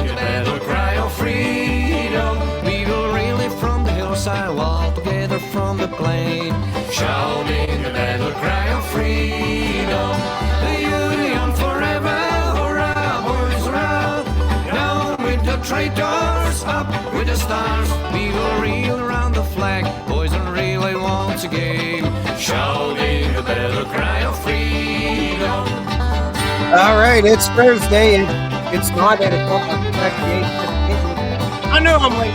the battle cry of freedom. We will rally from the hillside, all together from the plain, shouting the battle cry of freedom. The Union forever, hurrah, boys, hurrah! Down with the traitors, up with the stars. We will reel around the flag, boys and relay once again, shouting the battle cry of freedom. All right, it's Thursday, and it's not 8 o'clock. I know I'm late.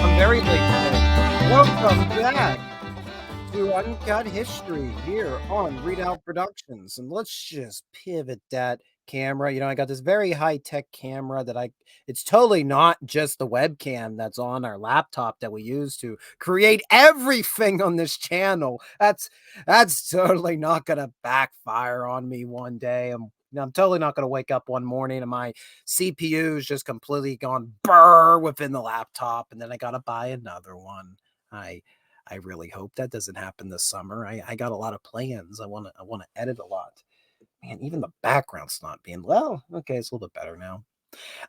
I'm very late today. Welcome back to Uncut History here on Readout Productions. And let's just pivot that camera. You know, I got this very high-tech camera that it's totally not just the webcam that's on our laptop that we use to create everything on this channel. That's totally not going to backfire on me one day. I'm totally not going to wake up one morning and my CPU's just completely gone burr within the laptop, and then I got to buy another one. I really hope that doesn't happen this summer. I got a lot of plans. I want to edit a lot. Man, even the background's not being well. Okay, it's a little bit better now.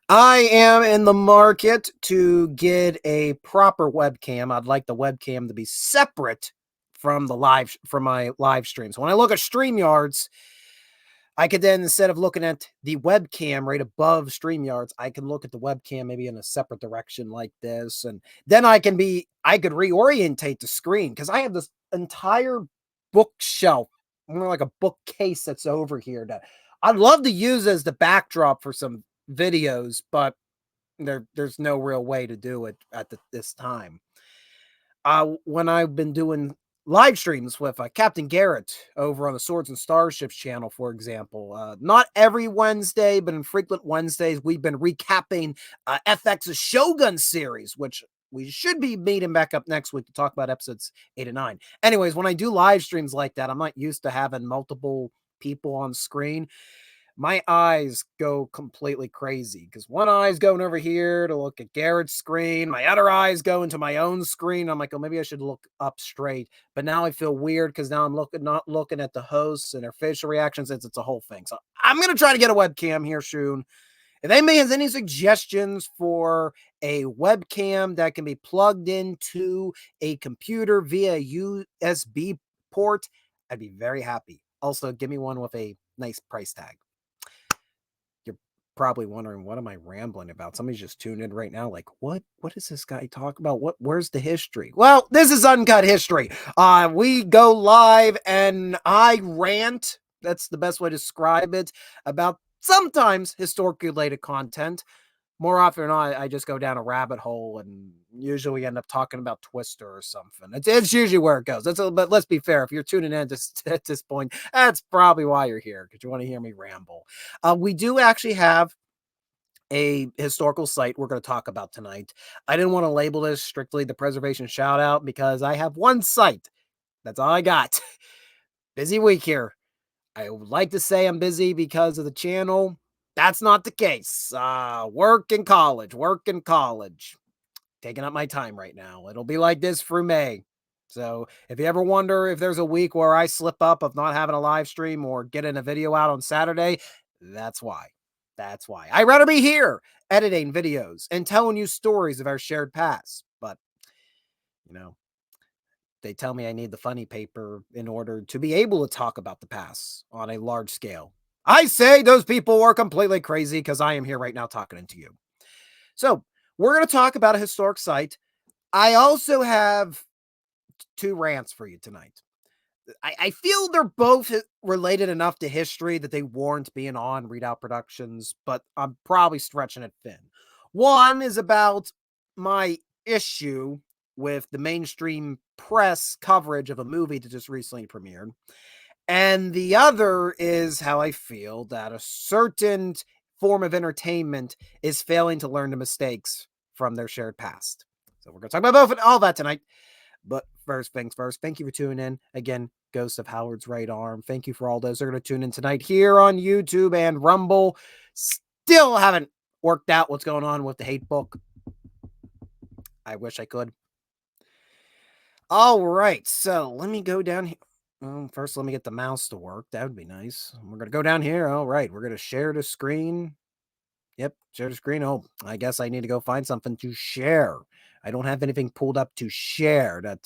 I am in the market to get a proper webcam. I'd like the webcam to be separate from my live streams. When I look at StreamYards, I could then, instead of looking at the webcam right above StreamYards, I can look at the webcam maybe in a separate direction like this. And then I could reorientate the screen, because I have this entire bookshelf, more like a bookcase that's over here that I'd love to use as the backdrop for some videos, but there's no real way to do it at this time. When I've been doing live streams with Captain Garrett over on the Swords and Starships channel, for example, not every Wednesday, but in frequent Wednesdays, we've been recapping FX's Shogun series, which we should be meeting back up next week to talk about episodes 8 and 9. Anyways, when I do live streams like that, I'm not used to having multiple people on screen. My eyes go completely crazy, because one eye's going over here to look at Garrett's screen. My other eye's going to my own screen. I'm like, oh, maybe I should look up straight. But now I feel weird, because now I'm not looking at the hosts and their facial reactions. It's a whole thing. So I'm going to try to get a webcam here soon. If anybody has any suggestions for a webcam that can be plugged into a computer via USB port, I'd be very happy. Also, give me one with a nice price tag. You're probably wondering, what am I rambling about? Somebody's just tuned in right now like, what does this guy talk about? Where's the history? Well, this is Uncut History. We go live and I rant. That's the best way to describe it, about sometimes historically related content. More often than not, I just go down a rabbit hole and usually end up talking about Twister or something. It's usually where it goes. But let's be fair. If you're tuning in at this point, that's probably why you're here, because you want to hear me ramble. We do actually have a historical site we're going to talk about tonight. I didn't want to label this strictly the preservation shout out, because I have one site. That's all I got. Busy week here. I would like to say I'm busy because of the channel. That's not the case. Work and college. Taking up my time right now. It'll be like this through May. So if you ever wonder if there's a week where I slip up of not having a live stream or getting a video out on Saturday, that's why. I'd rather be here editing videos and telling you stories of our shared past. But, they tell me I need the funny paper in order to be able to talk about the past on a large scale. I say those people are completely crazy, because I am here right now talking to you. So we're going to talk about a historic site. I also have 2 rants for you tonight. I feel they're both related enough to history that they warrant being on Readout Productions, but I'm probably stretching it thin. One is about my issue with the mainstream press coverage of a movie that just recently premiered. And the other is how I feel that a certain form of entertainment is failing to learn the mistakes from their shared past. So we're going to talk about all that tonight. But first things first, thank you for tuning in. Again, Ghost of Howard's Right Arm. Thank you for all those who are going to tune in tonight here on YouTube and Rumble. Still haven't worked out what's going on with the hate book. I wish I could. All right, so let me go down here. First, let me get the mouse to work. That would be nice. We're going to go down here. All right, we're going to share the screen. Yep, share the screen. Oh, I guess I need to go find something to share. I don't have anything pulled up to share. That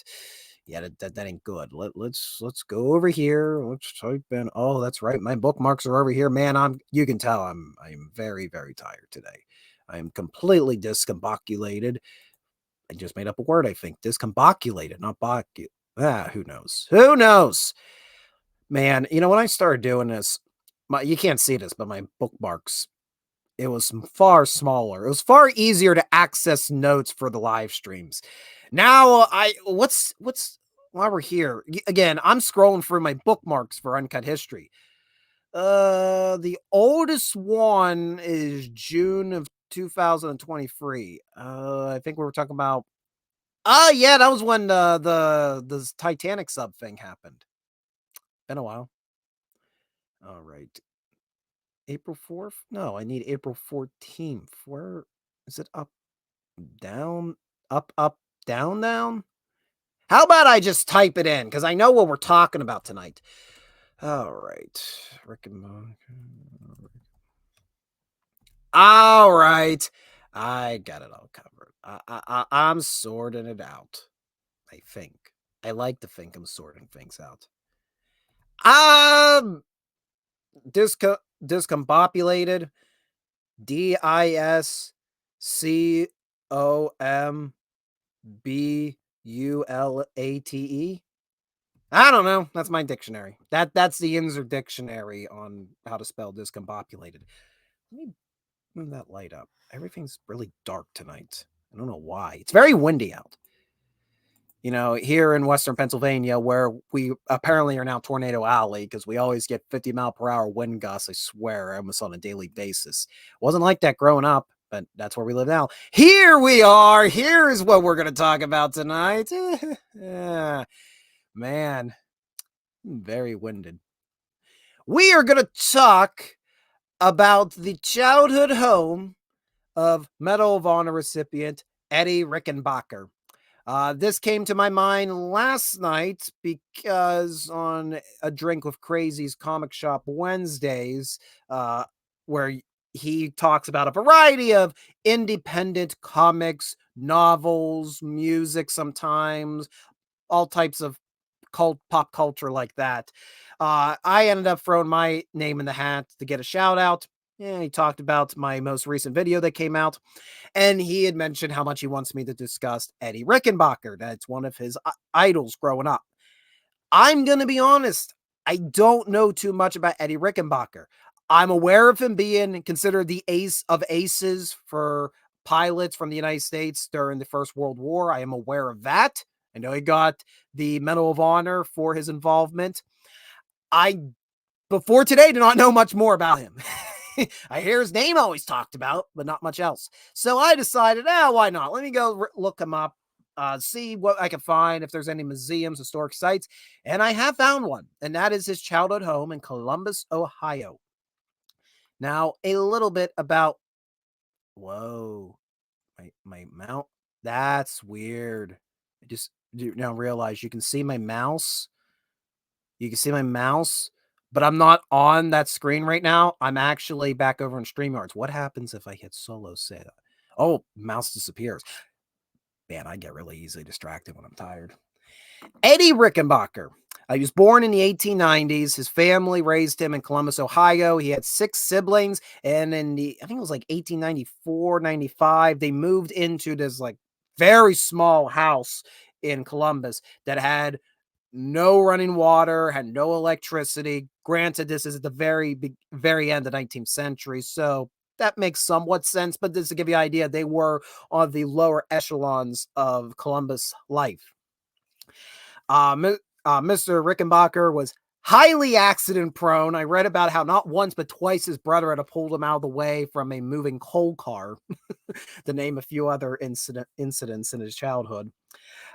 ain't good. Let's go over here. Let's type in. Oh, that's right. My bookmarks are over here. Man, you can tell I'm very, very tired today. I am completely discombobulated. I just made up a word, I think. Discombobulated, not bocu. Who knows? Who knows? Man, when I started doing this, you can't see this, but my bookmarks, it was far smaller. It was far easier to access notes for the live streams. Now what's while we're here again, I'm scrolling through my bookmarks for Uncut History. The oldest one is June of 2023. I think we were talking about. Oh yeah, that was when the Titanic sub thing happened. Been a while. All right. April 4th? No, I need April 14th. Where is it? Up, down, up, down, down? How about I just type it in? Because I know what we're talking about tonight. All right. Rick and Monica. All right. I got it all covered. I'm sorting it out. I think. I like to think I'm sorting things out. Um, discombobulated. DISCOMBULATE. I don't know. That's my dictionary. That's the Inzer dictionary on how to spell discombobulated. Let me move that light up. Everything's really dark tonight. I don't know why. It's very windy out. Here in Western Pennsylvania, where we apparently are now Tornado Alley, because we always get 50-mile-per-hour wind gusts, I swear, almost on a daily basis. Wasn't like that growing up, but that's where we live now. Here we are. Here is what we're going to talk about tonight. Man, I'm very winded. We are going to talk about the childhood home of Medal of Honor recipient Eddie Rickenbacker. This came to my mind last night because on A Drink with Crazy's Comic Shop Wednesdays, where he talks about a variety of independent comics, novels, music sometimes, all types of pop culture like that. I ended up throwing my name in the hat to get a shout out. Yeah, he talked about my most recent video that came out, and he had mentioned how much he wants me to discuss Eddie Rickenbacker. That's one of his idols growing up. I'm going to be honest. I don't know too much about Eddie Rickenbacker. I'm aware of him being considered the ace of aces for pilots from the United States during the First World War. I am aware of that. I know he got the Medal of Honor for his involvement. I, before today, did not know much more about him. I hear his name always talked about, but not much else. So I decided, why not? Let me go look him up, see what I can find, if there's any museums, historic sites. And I have found one, and that is his childhood home in Columbus, Ohio. Now, a little bit about, whoa, my mount. That's weird. I just now realize you can see my mouse. You can see my mouse, but I'm not on that screen right now. I'm actually back over in StreamYards. What happens if I hit solo set? Oh, mouse disappears. Man, I get really easily distracted when I'm tired. Eddie Rickenbacker. He was born in the 1890s. His family raised him in Columbus, Ohio. He had 6 siblings, and I think it was like 1894, 95, they moved into this like very small house in Columbus that had no running water, had no electricity. Granted, this is at the very end of the 19th century, so that makes somewhat sense, but just to give you an idea, they were on the lower echelons of Columbus life. Mr. Rickenbacker was highly accident prone. I read about how not once but twice his brother had to pull him out of the way from a moving coal car, to name a few other incidents in his childhood.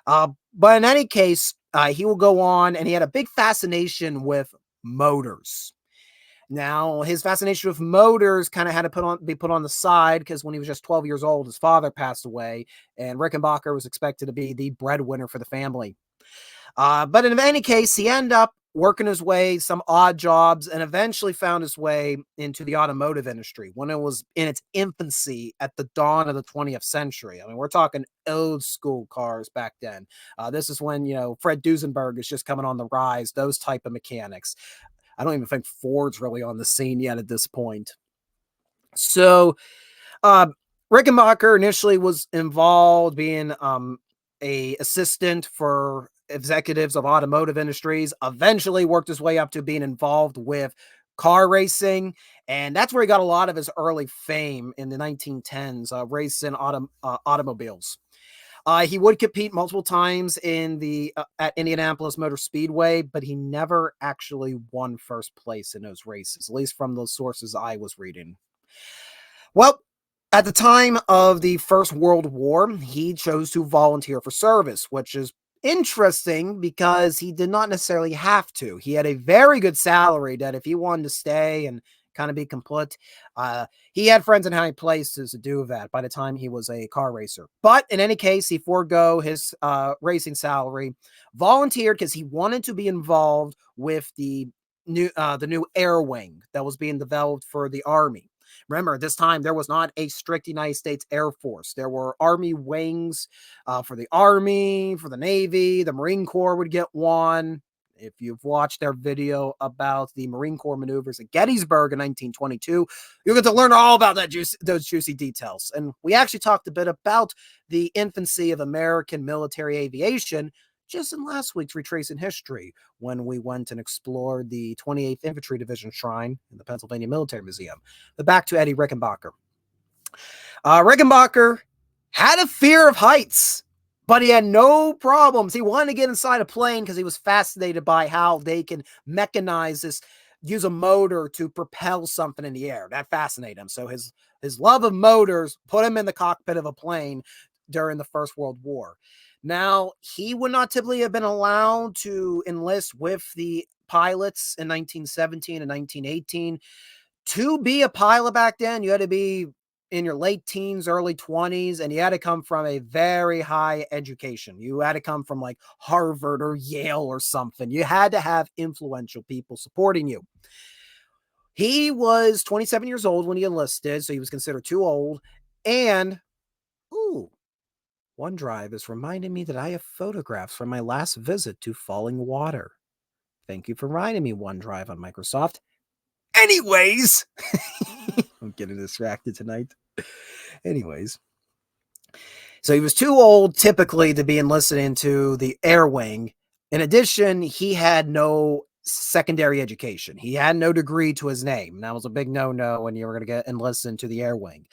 But in any case, he will go on, and he had a big fascination with motors. Now, his fascination with motors kind of had to be put on the side because when he was just 12 years old, his father passed away, and Rickenbacker was expected to be the breadwinner for the family. But in any case, he ended up working his way, some odd jobs, and eventually found his way into the automotive industry when it was in its infancy at the dawn of the 20th century. I mean, we're talking old school cars back then. This is when, Fred Duesenberg is just coming on the rise, those type of mechanics. I don't even think Ford's really on the scene yet at this point. So, uh, Rickenbacker initially was involved being a assistant for executives of automotive industries, eventually worked his way up to being involved with car racing, and that's where he got a lot of his early fame in the 1910s, racing automobiles. He would compete multiple times in the at Indianapolis Motor Speedway, but he never actually won first place in those races, at least from those sources I was reading. Well, at the time of the First World War, he chose to volunteer for service, which is interesting because he did not necessarily have to. He had a very good salary that if he wanted to stay and kind of be complete, he had friends in high places to do that by the time he was a car racer. But in any case, he forego his racing salary, volunteered because he wanted to be involved with the new air wing that was being developed for the Army. Remember, at this time, there was not a strict United States Air Force. There were Army wings for the Army, for the Navy. The Marine Corps would get one. If you've watched their video about the Marine Corps maneuvers at Gettysburg in 1922, you'll get to learn all about those juicy details. And we actually talked a bit about the infancy of American military aviation just in last week's Retracing History, when we went and explored the 28th Infantry Division Shrine in the Pennsylvania Military Museum. But back to Eddie Rickenbacker. Rickenbacker had a fear of heights, but he had no problems. He wanted to get inside a plane because he was fascinated by how they can mechanize this, use a motor to propel something in the air. That fascinated him. So his love of motors put him in the cockpit of a plane during the First World War. Now, he would not typically have been allowed to enlist with the pilots in 1917 and 1918. To be a pilot back then, you had to be in your late teens, early 20s, and you had to come from a very high education. You had to come from like Harvard or Yale or something. You had to have influential people supporting you. He was 27 years old when he enlisted, so he was considered too old. And, OneDrive is reminding me that I have photographs from my last visit to Falling Water. Thank you for reminding me, OneDrive on Microsoft. Anyways, I'm getting distracted tonight. Anyways, so he was too old typically to be enlisted into the air wing. In addition, he had no secondary education. He had no degree to his name. That was a big no-no when you were going to get enlisted into the air wing.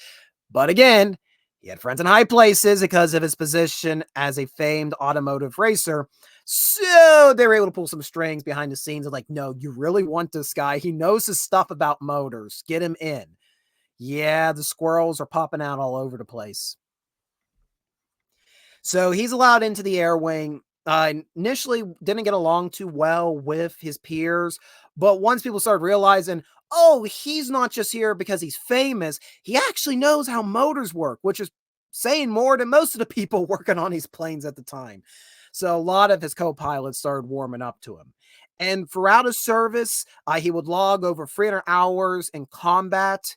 But again, he had friends in high places because of his position as a famed automotive racer. So they were able to pull some strings behind the scenes of like, no, you really want this guy. He knows his stuff about motors. Get him in. Yeah, the squirrels are popping out all over the place. So he's allowed into the air wing. Initially didn't get along too well with his peers, but once people started realizing, oh, he's not just here because he's famous, he actually knows how motors work, which is saying more than most of the people working on these planes at the time. So a lot of his co-pilots started warming up to him. And throughout his service, he would log over 300 hours in combat.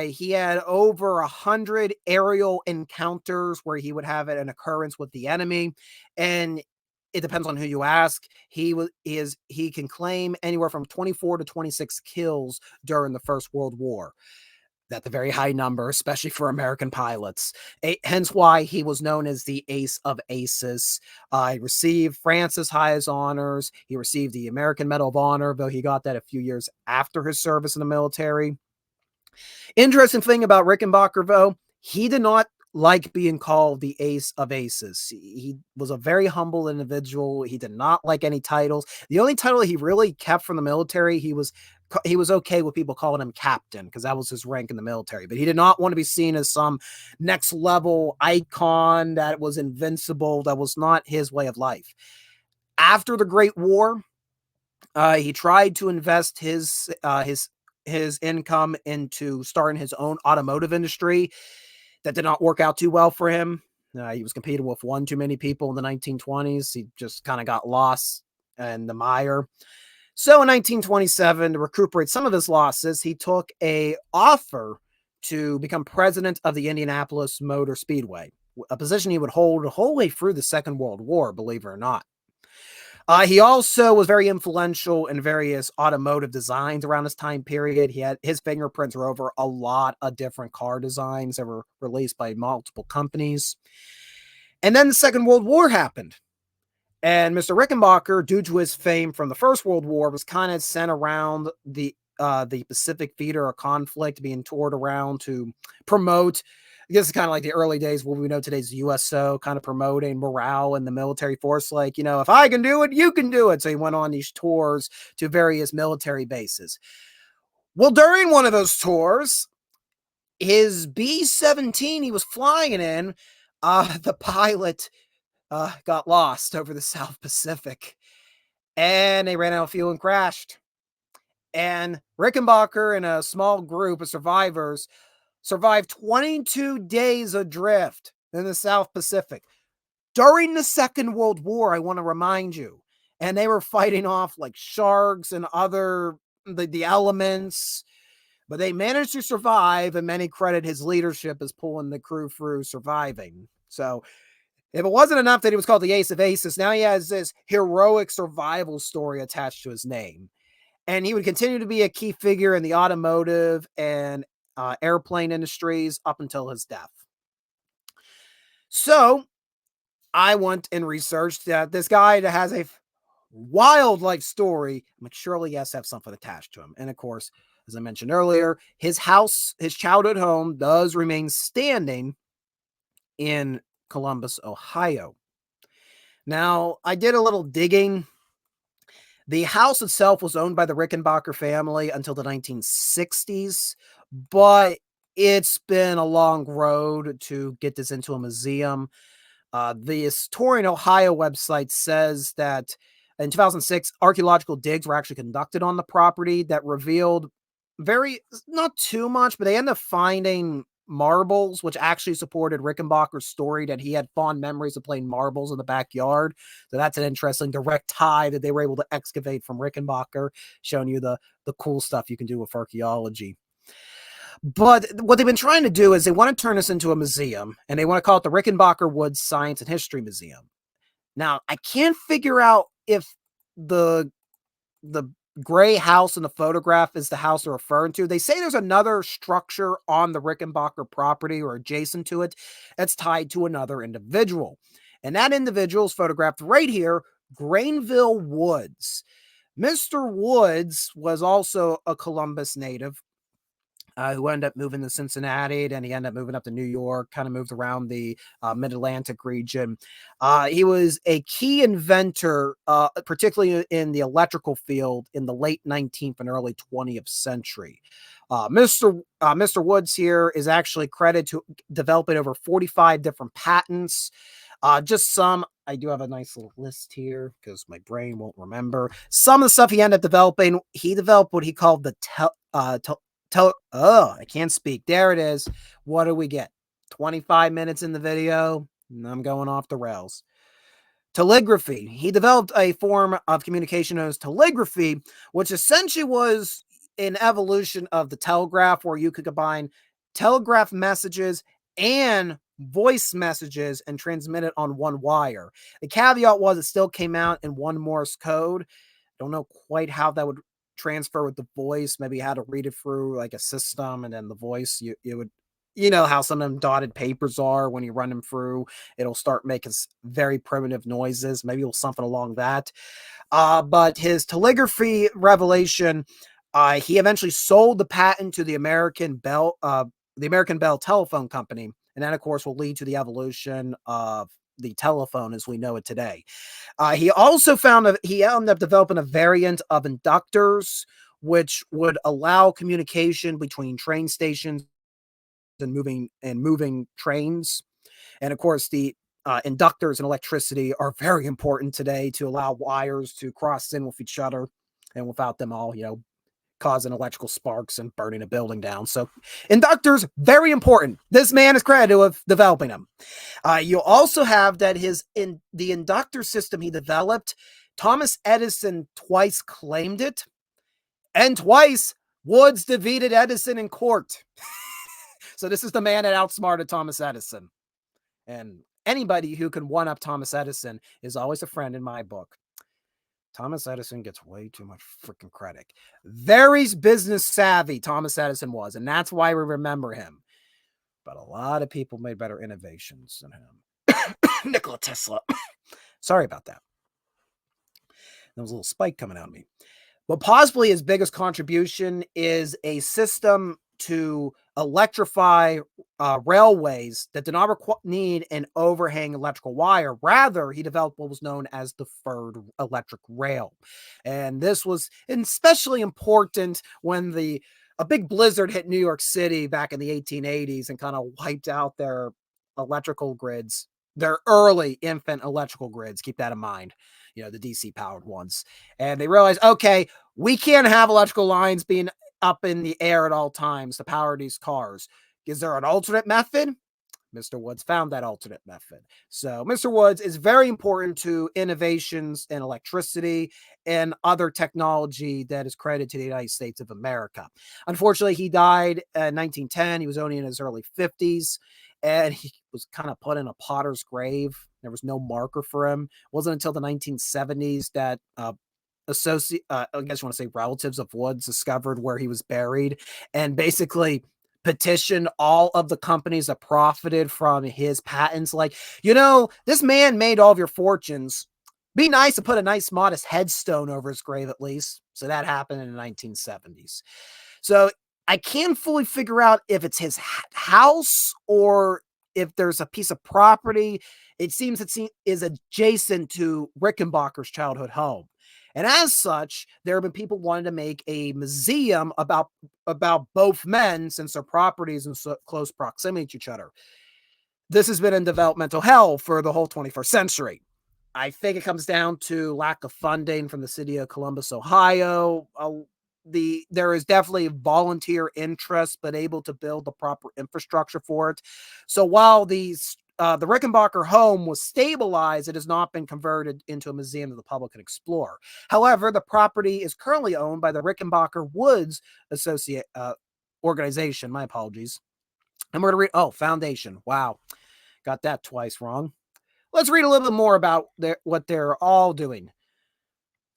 He had over 100 aerial encounters where he would have an occurrence with the enemy, and it depends on who you ask. He can claim anywhere from 24 to 26 kills during the First World War. That's a very high number, especially for American pilots. Hence why he was known as the Ace of Aces. He received France's highest honors. He received the American Medal of Honor, though he got that a few years after his service in the military. Interesting thing about Rickenbacker, though, he did not like being called the Ace of Aces. He was a very humble individual. He did not like any titles. The only title he really kept from the military, he was okay with people calling him captain because that was his rank in the military. But he did not want to be seen as some next level icon that was invincible. That was not his way of life. After the Great War, he tried to invest his income into starting his own automotive industry. That did not work out too well for him. He was competing with one too many people in the 1920s. He just kind of got lost and the mire. So in 1927, to recuperate some of his losses, he took a offer to become president of the Indianapolis Motor Speedway, a position he would hold the whole way through the Second World War, believe it or not. He also was very influential in various automotive designs around this time period. He had his fingerprints were over a lot of different car designs that were released by multiple companies. And then the Second World War happened. And Mr. Rickenbacker, due to his fame from the First World War, was kind of sent around the Pacific theater of conflict, being toured around to promote. I guess it's kind of like the early days what we know today's USO, kind of promoting morale in the military force. Like, you know, if I can do it, you can do it. So he went on these tours to various military bases. Well, during one of those tours, his B-17 he was flying in, the pilot got lost over the South Pacific, and they ran out of fuel and crashed. And Rickenbacker and a small group of survivors survived 22 days adrift in the South Pacific during the Second World War, I want to remind you. And they were fighting off like sharks and other the elements, but they managed to survive, and many credit his leadership as pulling the crew through surviving. So if it wasn't enough that he was called the Ace of Aces, now he has this heroic survival story attached to his name. And he would continue to be a key figure in the automotive and airplane industries up until his death. So I went and researched that this guy that has a wild life story, I'm like, surely he has to have something attached to him. And of course, as I mentioned earlier, his house, his childhood home, does remain standing in Columbus, Ohio. Now, I did a little digging. The house itself was owned by the Rickenbacker family until the 1960s, but it's been a long road to get this into a museum. The Historian Ohio website says that in 2006, archaeological digs were actually conducted on the property that revealed not too much, but they ended up finding marbles, which actually supported Rickenbacker's story that he had fond memories of playing marbles in the backyard. So that's an interesting direct tie that they were able to excavate from Rickenbacker, showing you the cool stuff you can do with archaeology. But what they've been trying to do is they want to turn this into a museum, and they want to call it the Rickenbacker Woods Science and History Museum. Now, I can't figure out if the gray house in the photograph is the house they're referring to. They say there's another structure on the Rickenbacker property or adjacent to it that's tied to another individual. And that individual is photographed right here, Granville Woods. Mr. Woods was also a Columbus native, who ended up moving to Cincinnati, and he ended up moving up to New York, kind of moved around the mid-Atlantic region. He was a key inventor, particularly in the electrical field in the late 19th and early 20th century. Mr. Woods here is actually credited to developing over 45 different patents. Just some, I do have a nice little list here because my brain won't remember. Some of the stuff he ended up developing, he developed what he called the I can't speak. There it is. What do we get? 25 minutes in the video, and I'm going off the rails. Telegraphy. He developed a form of communication known as telegraphy, which essentially was an evolution of the telegraph, where you could combine telegraph messages and voice messages and transmit it on one wire. The caveat was it still came out in one Morse code. Don't know quite how that would transfer with the voice. Maybe you had to read it through like a system, and then the voice you would, you know how some of them dotted papers are, when you run them through, it'll start making very primitive noises. Maybe it was something along that. But his telegraphy revelation, he eventually sold the patent to the American Bell Telephone Company, and that of course will lead to the evolution of the telephone as we know it today. He also found that he ended up developing a variant of inductors, which would allow communication between train stations and moving trains. And of course, the inductors and electricity are very important today to allow wires to cross in with each other, and without them all, causing electrical sparks and burning a building down. So inductors, very important. This man is credited with developing them. You'll also have that the inductor system he developed Thomas Edison twice claimed it, and twice Woods defeated Edison in court. So this is the man that outsmarted Thomas Edison. And anybody who can one up Thomas Edison is always a friend in my book. Thomas Edison gets way too much freaking credit. Very business savvy, Thomas Edison was, and that's why we remember him. But a lot of people made better innovations than him. Nikola Tesla. Sorry about that. There was a little spike coming out of me. But possibly his biggest contribution is a system to electrify railways that did not need an overhang electrical wire. Rather, he developed what was known as the deferred electric rail. And this was especially important when a big blizzard hit New York City back in the 1880s and kind of wiped out their electrical grids, their early infant electrical grids. Keep that in mind. The DC powered ones. And they realized, okay, we can't have electrical lines being up in the air at all times to power these cars. Is there an alternate method? Mr. Woods found that alternate method. So Mr. Woods is very important to innovations in electricity and other technology that is credited to the United States of America. Unfortunately, he died in 1910. He was only in his early 50s. And he was kind of put in a potter's grave. There was no marker for him. It wasn't until the 1970s that I guess you want to say relatives of Woods discovered where he was buried and basically petitioned all of the companies that profited from his patents. Like, this man made all of your fortunes. Be nice to put a nice modest headstone over his grave at least. So that happened in the 1970s. So I can't fully figure out if it's his house or if there's a piece of property. It seems it is adjacent to Rickenbacker's childhood home. And as such, there have been people wanting to make a museum about both men since their properties in so close proximity to each other. This has been in developmental hell for the whole 21st century. I think it comes down to lack of funding from the city of Columbus, Ohio. There is definitely volunteer interest, but able to build the proper infrastructure for it. So while the Rickenbacker home was stabilized, it has not been converted into a museum that the public can explore. However, the property is currently owned by the Rickenbacker Woods Associate organization. My apologies. And we're going to read, foundation. Wow. Got that twice wrong. Let's read a little bit more about what they're all doing.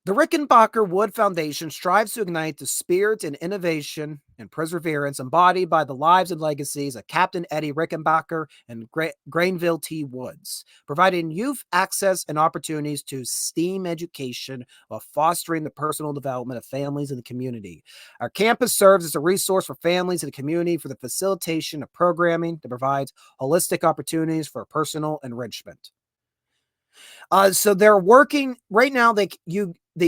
The Rickenbacker Wood Foundation strives to ignite the spirit and innovation and perseverance embodied by the lives and legacies of Captain Eddie Rickenbacker and Granville T. Woods, providing youth access and opportunities to STEAM education while fostering the personal development of families in the community. Our campus serves as a resource for families in the community for the facilitation of programming that provides holistic opportunities for personal enrichment. So they're working right now. They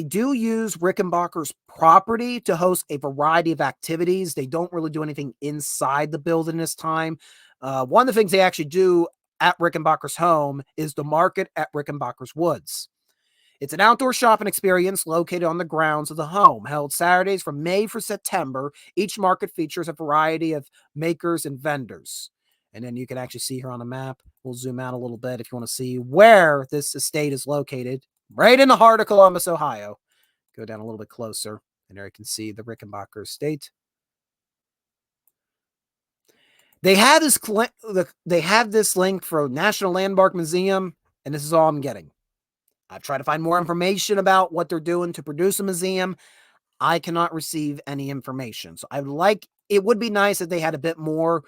do use Rickenbacker's property to host a variety of activities. They don't really do anything inside the building this time. One of the things they actually do at Rickenbacker's home is the market at Rickenbacker's Woods. It's an outdoor shopping experience located on the grounds of the home, held Saturdays from May through September. Each market features a variety of makers and vendors. And then you can actually see here on the map. We'll zoom out a little bit if you want to see where this estate is located. Right in the heart of Columbus, Ohio. Go down a little bit closer, and there you can see the Rickenbacker estate. They have this link for National Landmark Museum, and this is all I'm getting. I've tried to find more information about what they're doing to produce a museum. I cannot receive any information. So it would be nice if they had a bit more.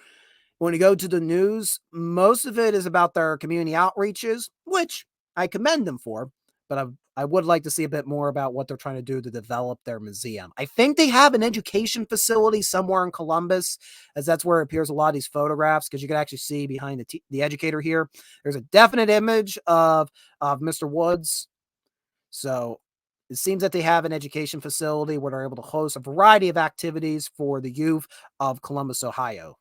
When you go to the news, most of it is about their community outreaches, which I commend them for, but I would like to see a bit more about what they're trying to do to develop their museum. I think they have an education facility somewhere in Columbus, as that's where it appears a lot of these photographs, because you can actually see behind the educator here, there's a definite image of Mr. Woods. So it seems that they have an education facility where they're able to host a variety of activities for the youth of Columbus, Ohio.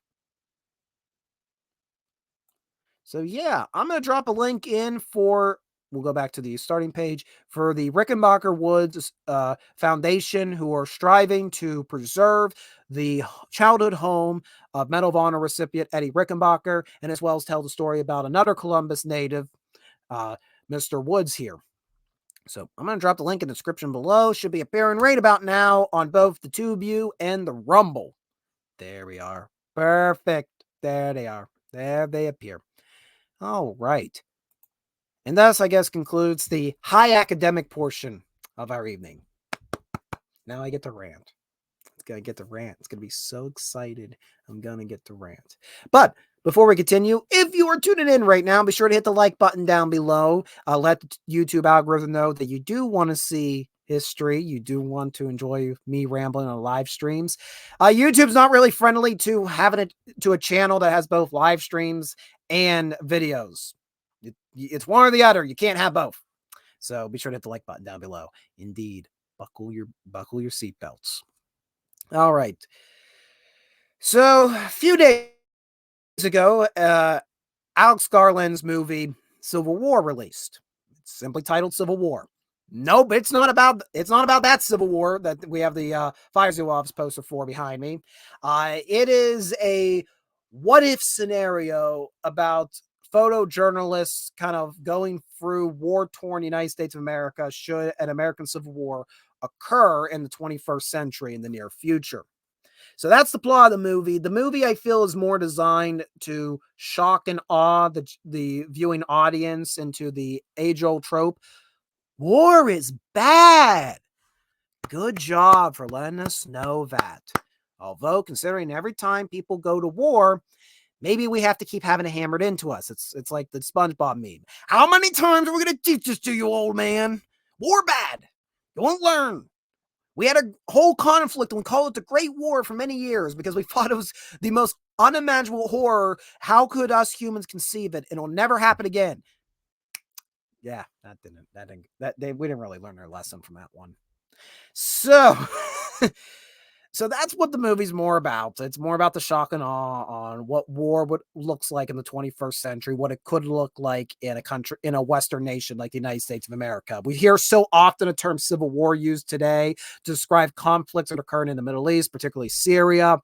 So yeah, I'm going to drop a link in we'll go back to the starting page for the Rickenbacker Woods Foundation, who are striving to preserve the childhood home of Medal of Honor recipient Eddie Rickenbacker, and as well as tell the story about another Columbus native, Mr. Woods here. So I'm going to drop the link in the description below. Should be appearing right about now on both the TubeView and the Rumble. There we are. Perfect. There they are. There they appear. All right. And thus, I guess, concludes the high academic portion of our evening. Now I get to rant. It's going to get to rant. It's going to be so excited. I'm going to get to rant. But before we continue, if you are tuning in right now, be sure to hit the like button down below. Let the YouTube algorithm know that you do want to see history. You do want to enjoy me rambling on live streams. YouTube's not really friendly to having it to a channel that has both live streams and videos. It's one or the other. You can't have both. So be sure to hit the like button down below. Indeed, buckle your seatbelts. All right. So a few days ago, Alex Garland's movie Civil War released. It's simply titled Civil War. Nope, it's not about that Civil War that we have the Fire Zoo poster for behind me. It is a what if scenario about photojournalists kind of going through war-torn United States of America should an American Civil War occur in the 21st century in the near future. So that's the plot of the movie. The movie, I feel, is more designed to shock and awe the viewing audience into the age-old trope. War is bad. Good job for letting us know that. Although, considering every time people go to war, maybe we have to keep having it hammered into us. It's like the SpongeBob meme. How many times are we going to teach this to you, old man? War bad. You won't learn. We had a whole conflict and we called it the Great War for many years because we thought it was the most unimaginable horror. How could us humans conceive it? It'll never happen again. Yeah, we didn't really learn our lesson from that one. So, so that's what the movie's more about. It's more about the shock and awe on what war looks like in the 21st century, what it could look like in a country, in a Western nation like the United States of America. We hear so often the term civil war used today to describe conflicts that occurred in the Middle East, particularly Syria.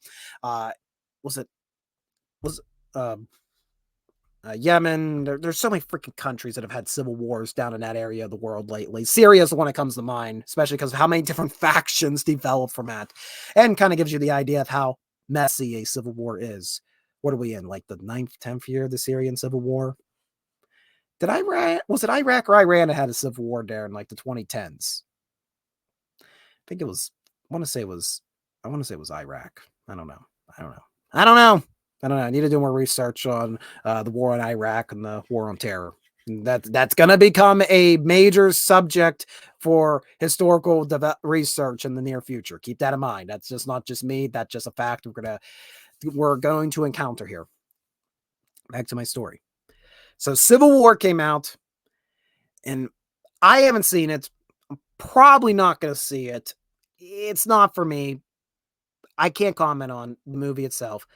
Yemen. There's so many freaking countries that have had civil wars down in that area of the world lately. Syria is the one that comes to mind, especially because of how many different factions developed from that, and kind of gives you the idea of how messy a civil war is. What are we in, like the 9th, 10th year of the Syrian civil war? Was it Iraq or Iran that had a civil war there in like the 2010s? I think it was. I want to say it was Iraq. I don't know. I need to do more research on the war in Iraq and the war on terror. That's going to become a major subject for historical research in the near future. Keep that in mind. That's just not just me. That's just a fact we're going to encounter here. Back to my story. So Civil War came out, and I haven't seen it. I'm probably not going to see it. It's not for me. I can't comment on the movie itself.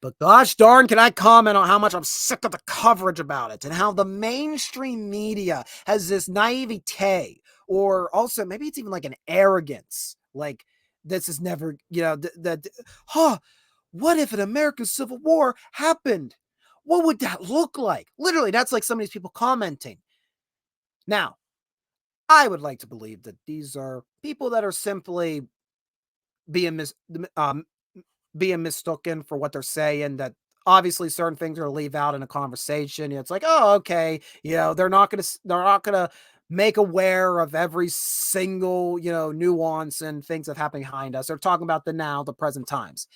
But gosh darn, can I comment on how much I'm sick of the coverage about it and how the mainstream media has this naivete, or also maybe it's even like an arrogance. Like, this is never, what if an American Civil War happened? What would that look like? Literally, that's like some of these people commenting. Now, I would like to believe that these are people that are simply being mistaken for what they're saying, that obviously certain things are leave out in a conversation. It's like, oh, okay. They're not going to make aware of every single, nuance and things that happen behind us. They're talking about the present times.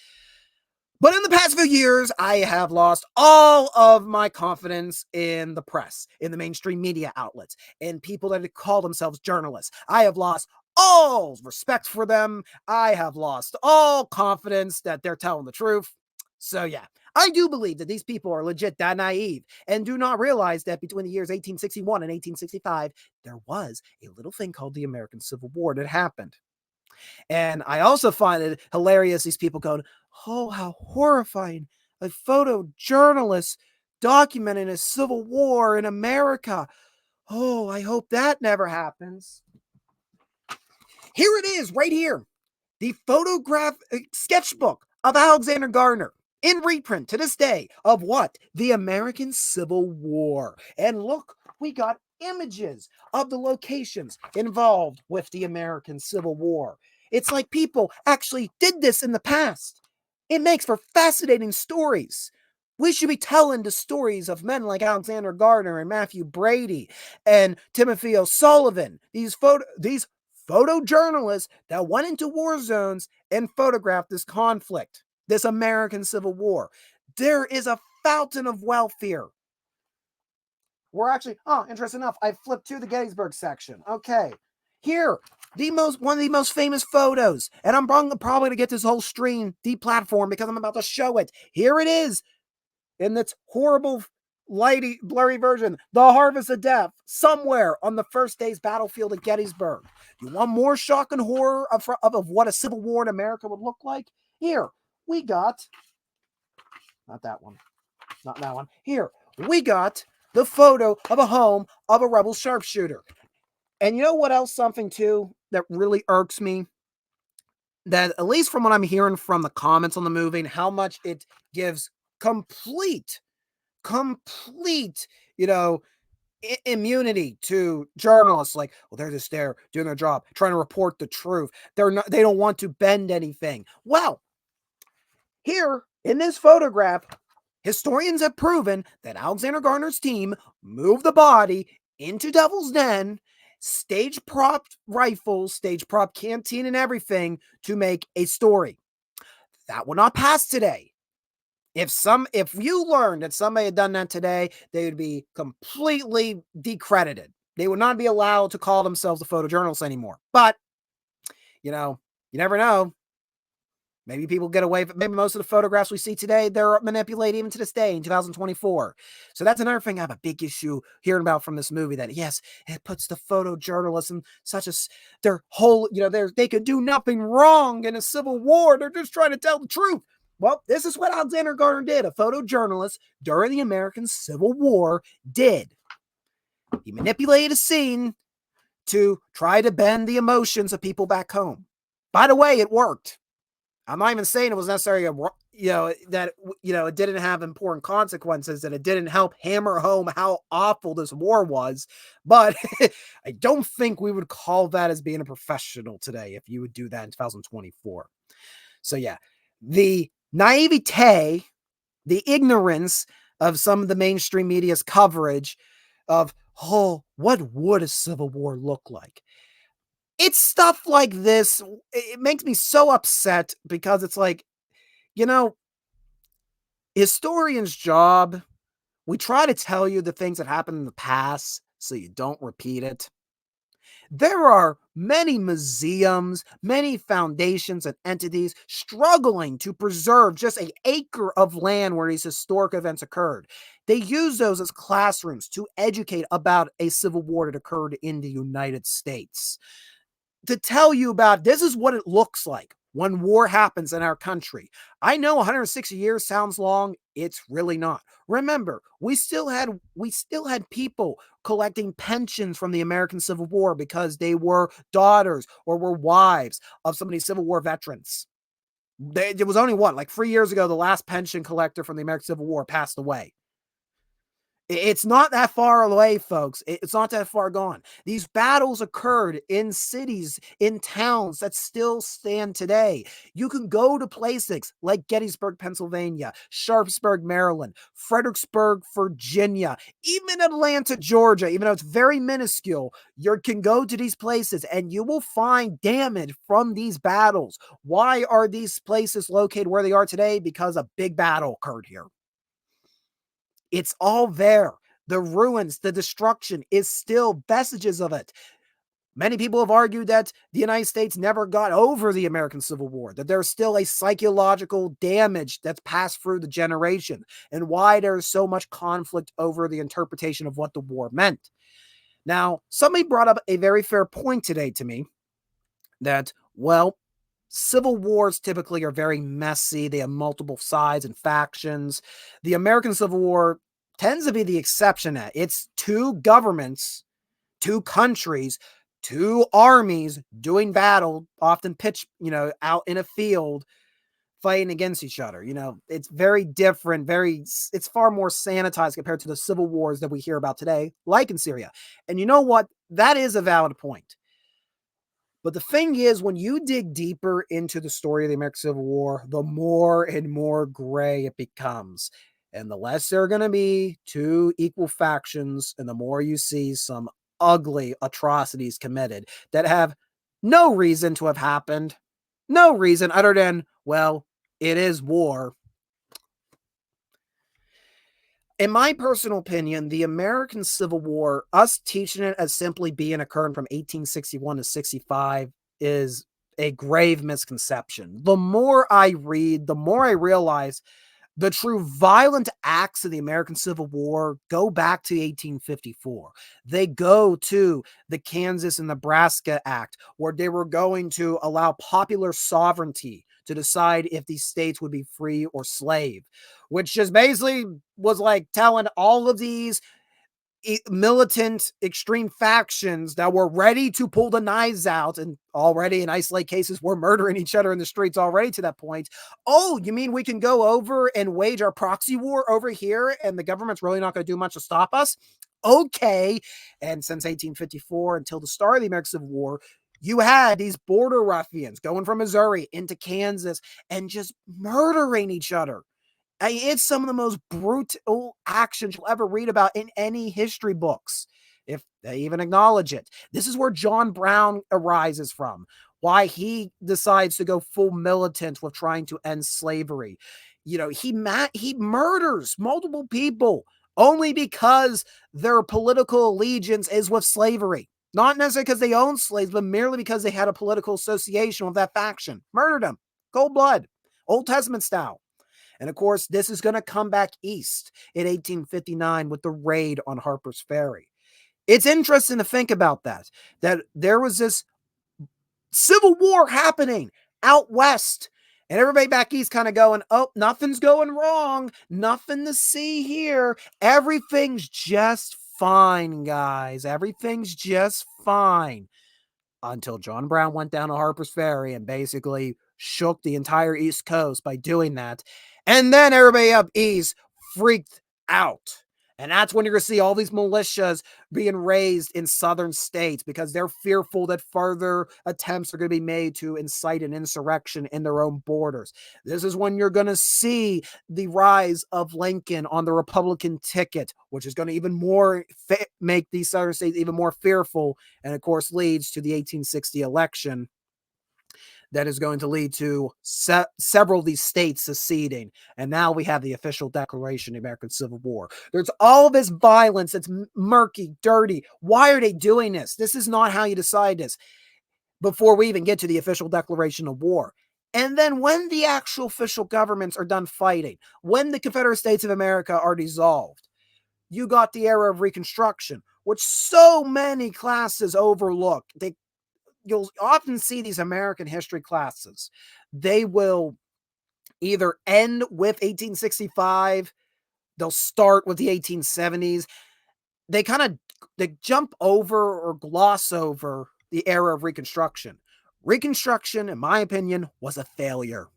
But in the past few years, I have lost all of my confidence in the press, in the mainstream media outlets, and people that call themselves journalists. I have lost all respect for them. I have lost all confidence that they're telling the truth. So yeah, I do believe that these people are legit that naive and do not realize that between the years 1861 and 1865, there was a little thing called the American Civil War that happened. And I also find it hilarious, these people going, oh, how horrifying. A photojournalist documenting a civil war in America. Oh, I hope that never happens. Here it is, right here. The photograph sketchbook of Alexander Gardner in reprint to this day of what? The American Civil War. And look, we got images of the locations involved with the American Civil War. It's like people actually did this in the past. It makes for fascinating stories. We should be telling the stories of men like Alexander Gardner and Matthew Brady and Timothy O'Sullivan, these photojournalists that went into war zones and photographed this conflict, this American Civil War. There is a fountain of wealth here. We're actually, interesting enough, I flipped to the Gettysburg section. Okay. Here, one of the most famous photos, and I'm probably going to get this whole stream deplatformed because I'm about to show it. Here it is in its horrible, lighty, blurry version, the Harvest of Death, somewhere on the first day's battlefield at Gettysburg. You want more shock and horror of what a Civil War in America would look like? Here, we got, not that one, not that one. Here, we got the photo of a home of a rebel sharpshooter. And you know what else, something too, that really irks me? That, at least from what I'm hearing from the comments on the movie and how much it gives complete, immunity to journalists. Like, well, they're just there doing their job, trying to report the truth. They don't want to bend anything. Well, here in this photograph, historians have proven that Alexander Gardner's team moved the body into Devil's Den, stage prop rifles, stage prop canteen and everything to make a story. That would not pass today. If you learned that somebody had done that today, they would be completely decredited. They would not be allowed to call themselves a photojournalist anymore. But, you never know. Maybe people get away. Maybe most of the photographs we see today, they're manipulated even to this day in 2024. So that's another thing I have a big issue hearing about from this movie, that yes, it puts the photojournalists in such a, their whole, they could do nothing wrong in a civil war. They're just trying to tell the truth. Well, this is what Alexander Gardner did. A photojournalist during the American Civil War did. He manipulated a scene to try to bend the emotions of people back home. By the way, it worked. I'm not even saying it was necessarily it didn't have important consequences, and it didn't help hammer home how awful this war was. But I don't think we would call that as being a professional today if you would do that in 2024. So yeah, the naivete, the ignorance of some of the mainstream media's coverage of, what would a civil war look like? It's stuff like this. It makes me so upset because it's like, historian's job, we try to tell you the things that happened in the past so you don't repeat it. There are many museums, many foundations and entities struggling to preserve just an acre of land where these historic events occurred. They use those as classrooms to educate about a civil war that occurred in the United States. To tell you about, this is what it looks like when war happens in our country. I know 160 years sounds long. It's really not. Remember, we still had people collecting pensions from the American Civil War because they were daughters or were wives of some of these Civil War veterans. There was only one, like 3 years ago, the last pension collector from the American Civil War passed away. It's not that far away, folks. It's not that far gone. These battles occurred in cities, in towns that still stand today. You can go to places like Gettysburg, Pennsylvania, Sharpsburg, Maryland, Fredericksburg, Virginia, even Atlanta, Georgia, even though it's very minuscule. You can go to these places and you will find damage from these battles. Why are these places located where they are today? Because a big battle occurred here. It's all there. The ruins, the destruction is still vestiges of it. Many people have argued that the United States never got over the American Civil War, that there's still a psychological damage that's passed through the generation, and why there's so much conflict over the interpretation of what the war meant. Now, somebody brought up a very fair point today to me that, well, civil wars typically are very messy. They have multiple sides and factions. The American Civil War tends to be the exception. It's two governments, two countries, two armies doing battle, often pitched, out in a field fighting against each other. It's very different, it's far more sanitized compared to the civil wars that we hear about today, like in Syria. And you know what? That is a valid point. But the thing is, when you dig deeper into the story of the American Civil War, the more and more gray it becomes. And the less there are going to be two equal factions, and the more you see some ugly atrocities committed that have no reason to have happened. No reason other than, well, it is war. In my personal opinion, the American Civil War, us teaching it as simply being occurring from 1861 to 65, is a grave misconception. The more I read, the more I realize the true violent acts of the American Civil War go back to 1854. They go to the Kansas and Nebraska Act, where they were going to allow popular sovereignty to decide if these states would be free or slave, which just basically was like telling all of these militant extreme factions that were ready to pull the knives out, and already in isolated cases were murdering each other in the streets already to that point. Oh, you mean we can go over and wage our proxy war over here and the government's really not going to do much to stop us? Okay. And since 1854 until the start of the American Civil War, you had these border ruffians going from Missouri into Kansas and just murdering each other. It's some of the most brutal actions you'll ever read about in any history books, if they even acknowledge it. This is where John Brown arises from, why he decides to go full militant with trying to end slavery. He murders multiple people only because their political allegiance is with slavery. Not necessarily because they own slaves, but merely because they had a political association with that faction. Murdered them. Cold blood. Old Testament style. And of course, this is going to come back east in 1859 with the raid on Harper's Ferry. It's interesting to think about that there was this civil war happening out west, and everybody back east kind of going, oh, nothing's going wrong. Nothing to see here. Everything's just fine, guys. Everything's just fine. Until John Brown went down to Harper's Ferry and basically shook the entire East Coast by doing that. And then everybody up east freaked out. And that's when you're going to see all these militias being raised in southern states because they're fearful that further attempts are going to be made to incite an insurrection in their own borders. This is when you're going to see the rise of Lincoln on the Republican ticket, which is going to even more make these southern states even more fearful, and of course leads to the 1860 election that is going to lead to several of these states seceding. And now we have the official declaration of the American Civil War. There's all this violence. It's murky, dirty. Why are they doing this? This is not how you decide this before we even get to the official declaration of war. And then when the actual official governments are done fighting, when the Confederate States of America are dissolved, you got the era of Reconstruction, which so many classes overlook. You'll often see these American history classes. They will either end with 1865, they'll start with the 1870s. They jump over or gloss over the era of Reconstruction. Reconstruction, in my opinion, was a failure.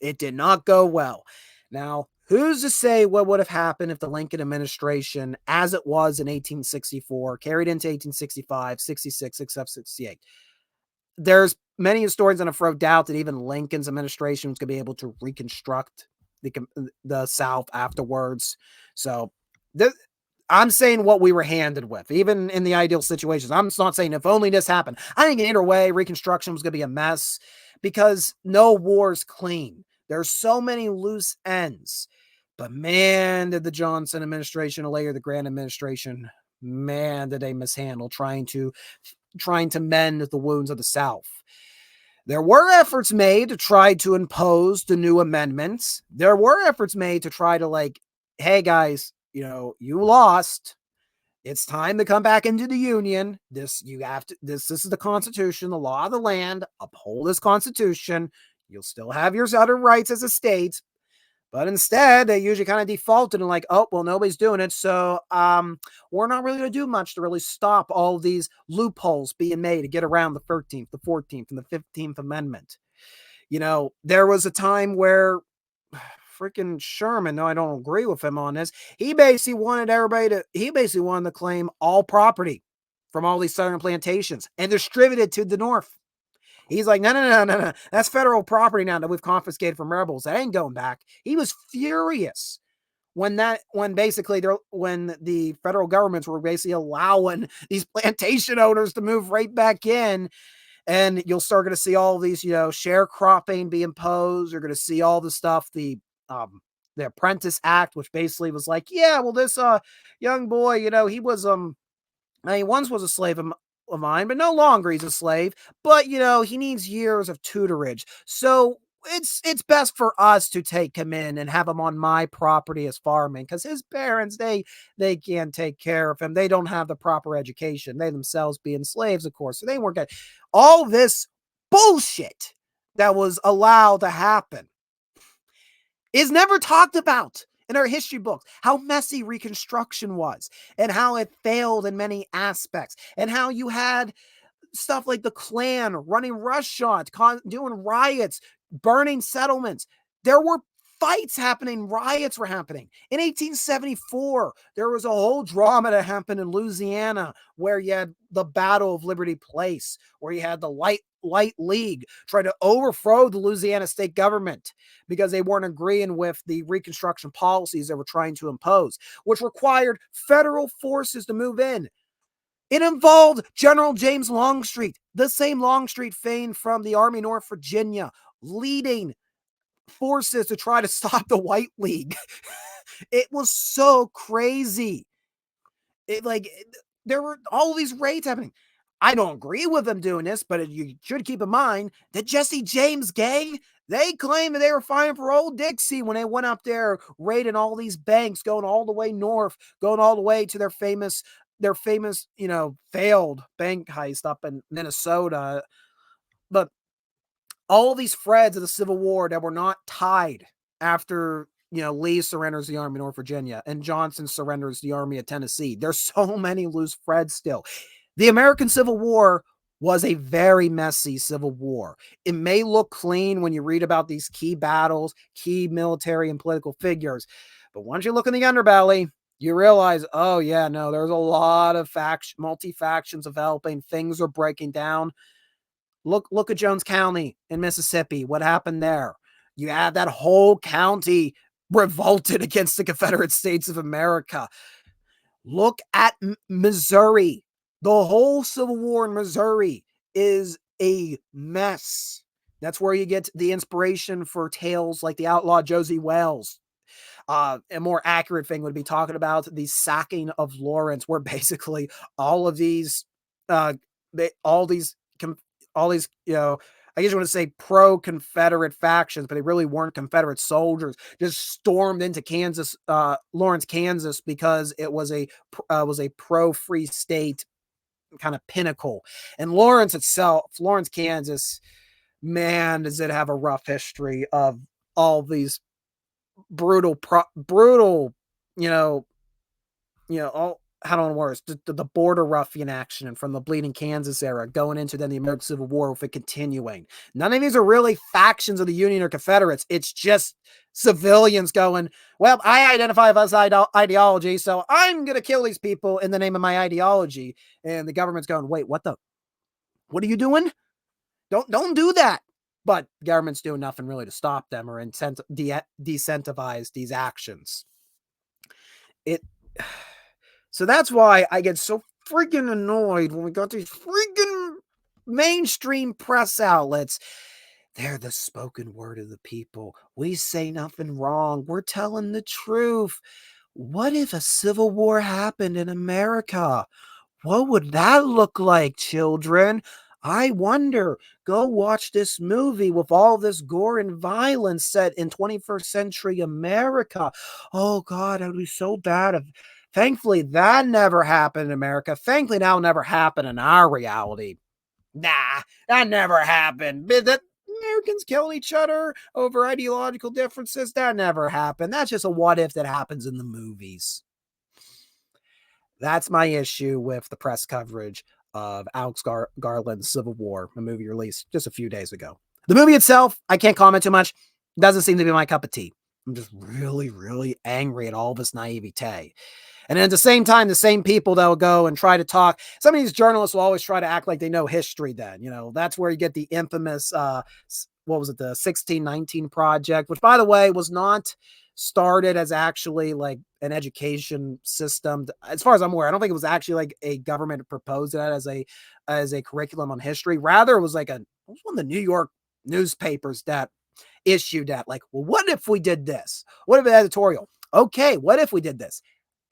It did not go well. Now, who's to say what would have happened if the Lincoln administration, as it was in 1864, carried into 1865, 66, 67, 68? There's many historians that have thrown doubt that even Lincoln's administration was going to be able to reconstruct the South afterwards. So I'm saying what we were handed with, even in the ideal situations. I'm not saying if only this happened. I think either way, Reconstruction was going to be a mess because no war's clean. There's so many loose ends. But man, did the Johnson administration, or later the Grant administration, man, did they mishandle trying to mend the wounds of the South. There were efforts made to try to impose the new amendments. There were efforts made to try to hey guys, you lost. It's time to come back into the Union. This is the Constitution, the law of the land. Uphold this Constitution. You'll still have your other rights as a state. But instead, they usually kind of defaulted and oh, well, nobody's doing it. So we're not really going to do much to really stop all these loopholes being made to get around the 13th, the 14th, and the 15th Amendment. There was a time where freaking Sherman, no, I don't agree with him on this. He basically wanted to claim all property from all these southern plantations and distribute it to the North. He's like, no, no, no, no, no. That's federal property now that we've confiscated from rebels. That ain't going back. He was furious when the federal governments were basically allowing these plantation owners to move right back in. And you'll start going to see all these, sharecropping be imposed. You're going to see all the stuff, the Apprentice Act, which basically was like, yeah, well, this young boy, he was he once was a slave of mine, but no longer he's a slave. But he needs years of tutorage, so it's best for us to take him in and have him on my property as farming, because his parents they can't take care of him. They don't have the proper education. They themselves being slaves, of course, so they weren't getting all this bullshit that was allowed to happen is never talked about in our history books. How messy Reconstruction was and how it failed in many aspects, and how you had stuff like the Klan running roughshod, doing riots, burning settlements. There were fights happening, riots were happening. In 1874, there was a whole drama that happened in Louisiana where you had the Battle of Liberty Place, where you had the Light League try to overthrow the Louisiana state government because they weren't agreeing with the Reconstruction policies they were trying to impose, which required federal forces to move in. It involved General James Longstreet, the same Longstreet famed from the Army North Virginia, leading forces to try to stop the White League. It was so crazy. There were all these raids happening. I don't agree with them doing this, but you should keep in mind that Jesse James gang, they claimed that they were fighting for old Dixie when they went up there raiding all these banks, going all the way north, going all the way to their famous, failed bank heist up in Minnesota. But all these threads of the Civil War that were not tied after Lee surrenders the Army of North Virginia and Johnson surrenders the Army of Tennessee. There's so many loose threads still. The American Civil War was a very messy civil war. It may look clean when you read about these key battles, key military and political figures, but once you look in the underbelly, you realize, oh yeah, no, there's a lot of multi-factions developing. Things are breaking down. Look at Jones County in Mississippi. What happened there? You had that whole county revolted against the Confederate States of America. Look at Missouri. The whole Civil War in Missouri is a mess. That's where you get the inspiration for tales like the outlaw Josie Wales. A more accurate thing would be talking about the sacking of Lawrence, where basically all of these, all these, I guess you want to say pro-Confederate factions, but they really weren't Confederate soldiers, just stormed into Kansas, Lawrence, Kansas, because it was a pro-free state kind of pinnacle. And Lawrence, Kansas, man, does it have a rough history of all these brutal, all, how do I worse, the border ruffian action from the Bleeding Kansas era going into then the American Civil War, with it continuing. None of these are really factions of the Union or Confederates. It's just civilians going, well, I identify with ideology, so I'm going to kill these people in the name of my ideology. And the government's going, wait, what are you doing? Don't do that. But the government's doing nothing really to stop them or decentivize these actions. So that's why I get so freaking annoyed when we got these freaking mainstream press outlets. They're the spoken word of the people. We say nothing wrong. We're telling the truth. What if a civil war happened in America? What would that look like, children? I wonder. Go watch this movie with all this gore and violence set in 21st century America. Oh, God, that would be so bad. Thankfully, that never happened in America. Thankfully, that'll never happen in our reality. Nah, that never happened. That Americans killing each other over ideological differences, that never happened. That's just a what if that happens in the movies. That's my issue with the press coverage of Alex Garland's Civil War, a movie released just a few days ago. The movie itself, I can't comment too much. Doesn't seem to be my cup of tea. I'm just really, really angry at all this naivete. And then at the same time, the same people that will go and try to talk, some of these journalists will always try to act like they know history then. That's where you get the infamous, what was it, the 1619 Project, which, by the way, was not started as actually like an education system. As far as I'm aware, I don't think it was actually like a government proposed that as a curriculum on history. Rather, it was like it was one of the New York newspapers that issued that. Like, well, what if we did this? What if an editorial? Okay, what if we did this?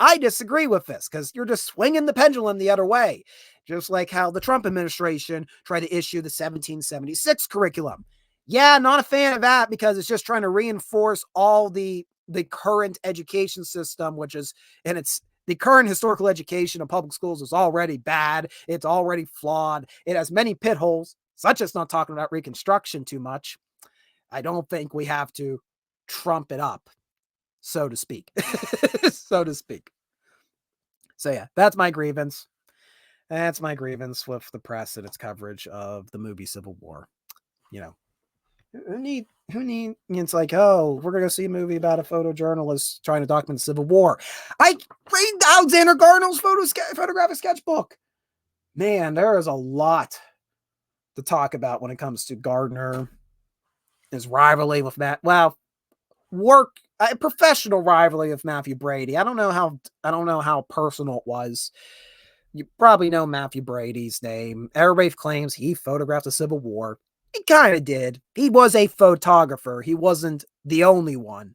I disagree with this because you're just swinging the pendulum the other way. Just like how the Trump administration tried to issue the 1776 curriculum. Yeah, not a fan of that because it's just trying to reinforce all the current education system, which is, and it's the current historical education of public schools is already bad. It's already flawed. It has many pit holes, such as not talking about Reconstruction too much. I don't think we have to trump it up, so to speak. So to speak. So yeah, that's my grievance. That's my grievance with the press and its coverage of the movie Civil War. Who need it's like, oh, we're gonna go see a movie about a photojournalist trying to document the Civil War. I read Alexander Garnell's photographic sketchbook. Man, there is a lot to talk about when it comes to Gardner, his rivalry with professional rivalry with Matthew Brady. I don't know how personal it was. You probably know Matthew Brady's name. Everybody claims he photographed the Civil War. He kind of did. He was a photographer. He wasn't the only one.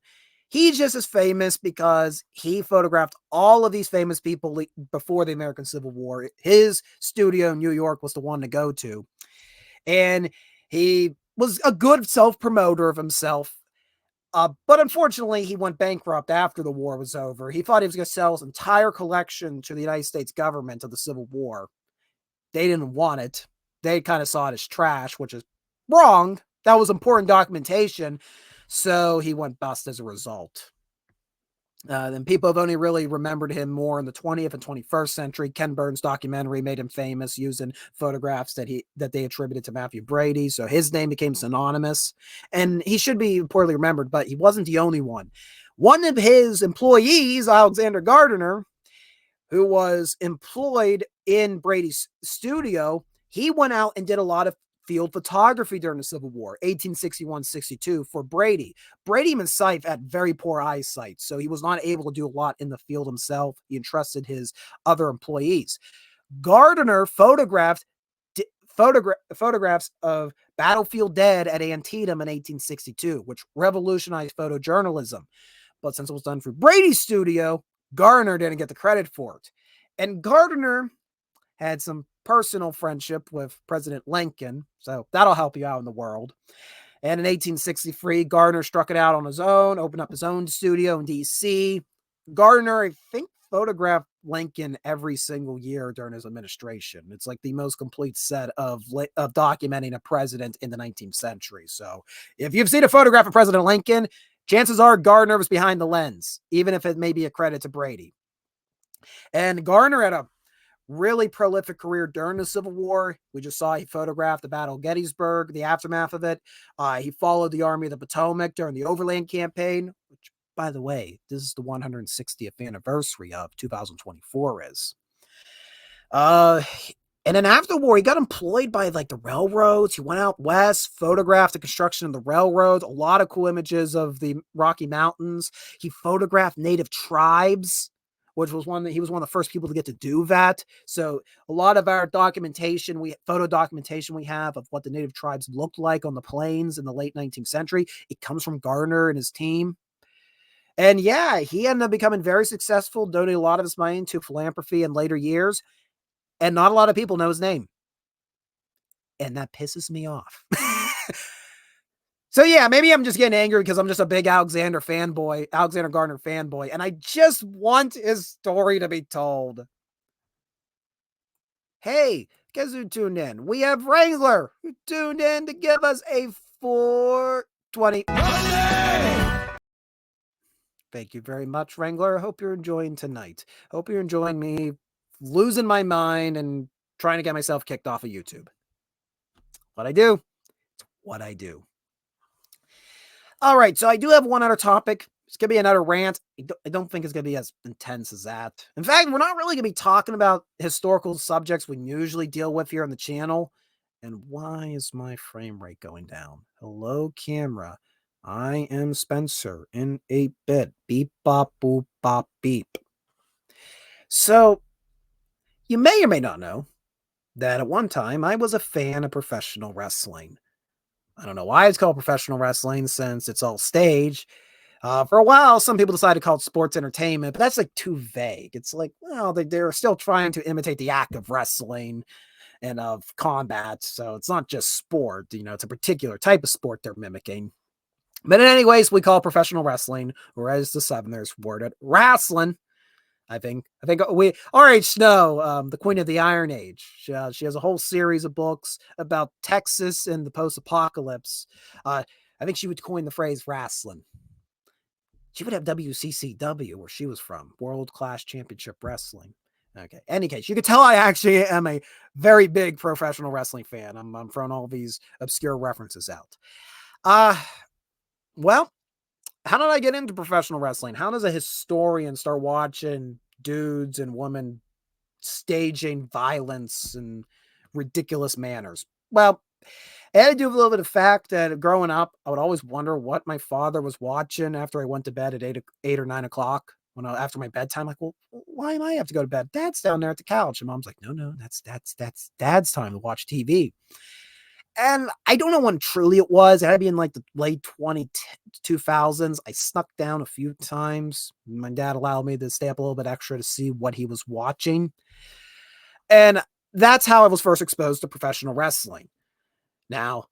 He's just as famous because he photographed all of these famous people before the American Civil War. His studio in New York was the one to go to. And he was a good self-promoter of himself. But unfortunately, he went bankrupt after the war was over. He thought he was going to sell his entire collection to the United States government of the Civil War. They didn't want it. They kind of saw it as trash, which is wrong. That was important documentation. So he went bust as a result. Then people have only really remembered him more in the 20th and 21st century. Ken Burns' documentary made him famous using photographs that they attributed to Matthew Brady. So his name became synonymous, and he should be poorly remembered, but he wasn't the only one. One of his employees, Alexander Gardner, who was employed in Brady's studio, he went out and did a lot of field photography during the Civil War, 1861-62 for Brady. Brady himself had very poor eyesight, so he was not able to do a lot in the field himself. He entrusted his other employees. Gardner photographed photographs of battlefield dead at Antietam in 1862, which revolutionized photojournalism. But since it was done through Brady's studio, Gardner didn't get the credit for it. And Gardner had some personal friendship with President Lincoln, so that'll help you out in the world. And in 1863, Gardner struck it out on his own, opened up his own studio in D.C. Gardner, I think, photographed Lincoln every single year during his administration. It's like the most complete set of documenting a president in the 19th century. So if you've seen a photograph of President Lincoln, chances are Gardner was behind the lens, even if it may be a credit to Brady. And Gardner had a really prolific career during the Civil War. We just saw he photographed the Battle of Gettysburg, the aftermath of it. He followed the Army of the Potomac during the Overland Campaign, which, by the way, this is the 160th anniversary of 2024 is. And then after the war, he got employed by like the railroads. He went out west, photographed the construction of the railroads, a lot of cool images of the Rocky Mountains. He photographed native tribes, which was he was one of the first people to get to do that. So a lot of our photo documentation we have of what the native tribes looked like on the plains in the late 19th century, it comes from Gardner and his team. And yeah, he ended up becoming very successful, donating a lot of his money to philanthropy in later years. And not a lot of people know his name. And that pisses me off. So yeah, maybe I'm just getting angry because I'm just a big Alexander Gardner fanboy, and I just want his story to be told. Hey, guess who tuned in? We have Wrangler, who tuned in to give us a 420. Thank you very much, Wrangler. I hope you're enjoying tonight. Hope you're enjoying me losing my mind and trying to get myself kicked off of YouTube. What I do, it's what I do. All right, so I do have one other topic. It's going to be another rant. I don't think it's going to be as intense as that. In fact, we're not really going to be talking about historical subjects we usually deal with here on the channel. And why is my frame rate going down? Hello, camera. I am Spencer in 8-bit. Beep, bop, boop, bop, beep. So, you may or may not know that at one time I was a fan of professional wrestling. I don't know why it's called professional wrestling since it's all stage. For a while, some people decided to call it sports entertainment, but that's like too vague. It's like, well, they're still trying to imitate the act of wrestling and of combat. So it's not just sport, it's a particular type of sport they're mimicking. But in any case, we call it professional wrestling, whereas the Southerners worded wrestling. I think we R.H. Snow, the Queen of the Iron Age. She has a whole series of books about Texas and the post-apocalypse. I think she would coin the phrase wrestling. She would have WCCW where she was from, World Class Championship Wrestling. Okay. Any case, you can tell I actually am a very big professional wrestling fan. I'm throwing all these obscure references out. Well, how did I get into professional wrestling? How does a historian start watching dudes and women staging violence and ridiculous manners? Well, it had to do with a little bit of the fact that growing up, I would always wonder what my father was watching after I went to bed at 8 or 9 o'clock after my bedtime. Like, well, why am I have to go to bed? Dad's down there at the couch. And mom's like, no, that's dad's time to watch TV. And I don't know when truly it was. It had to be in like the late 2000s. I snuck down a few times. My dad allowed me to stay up a little bit extra to see what he was watching. And that's how I was first exposed to professional wrestling. Now,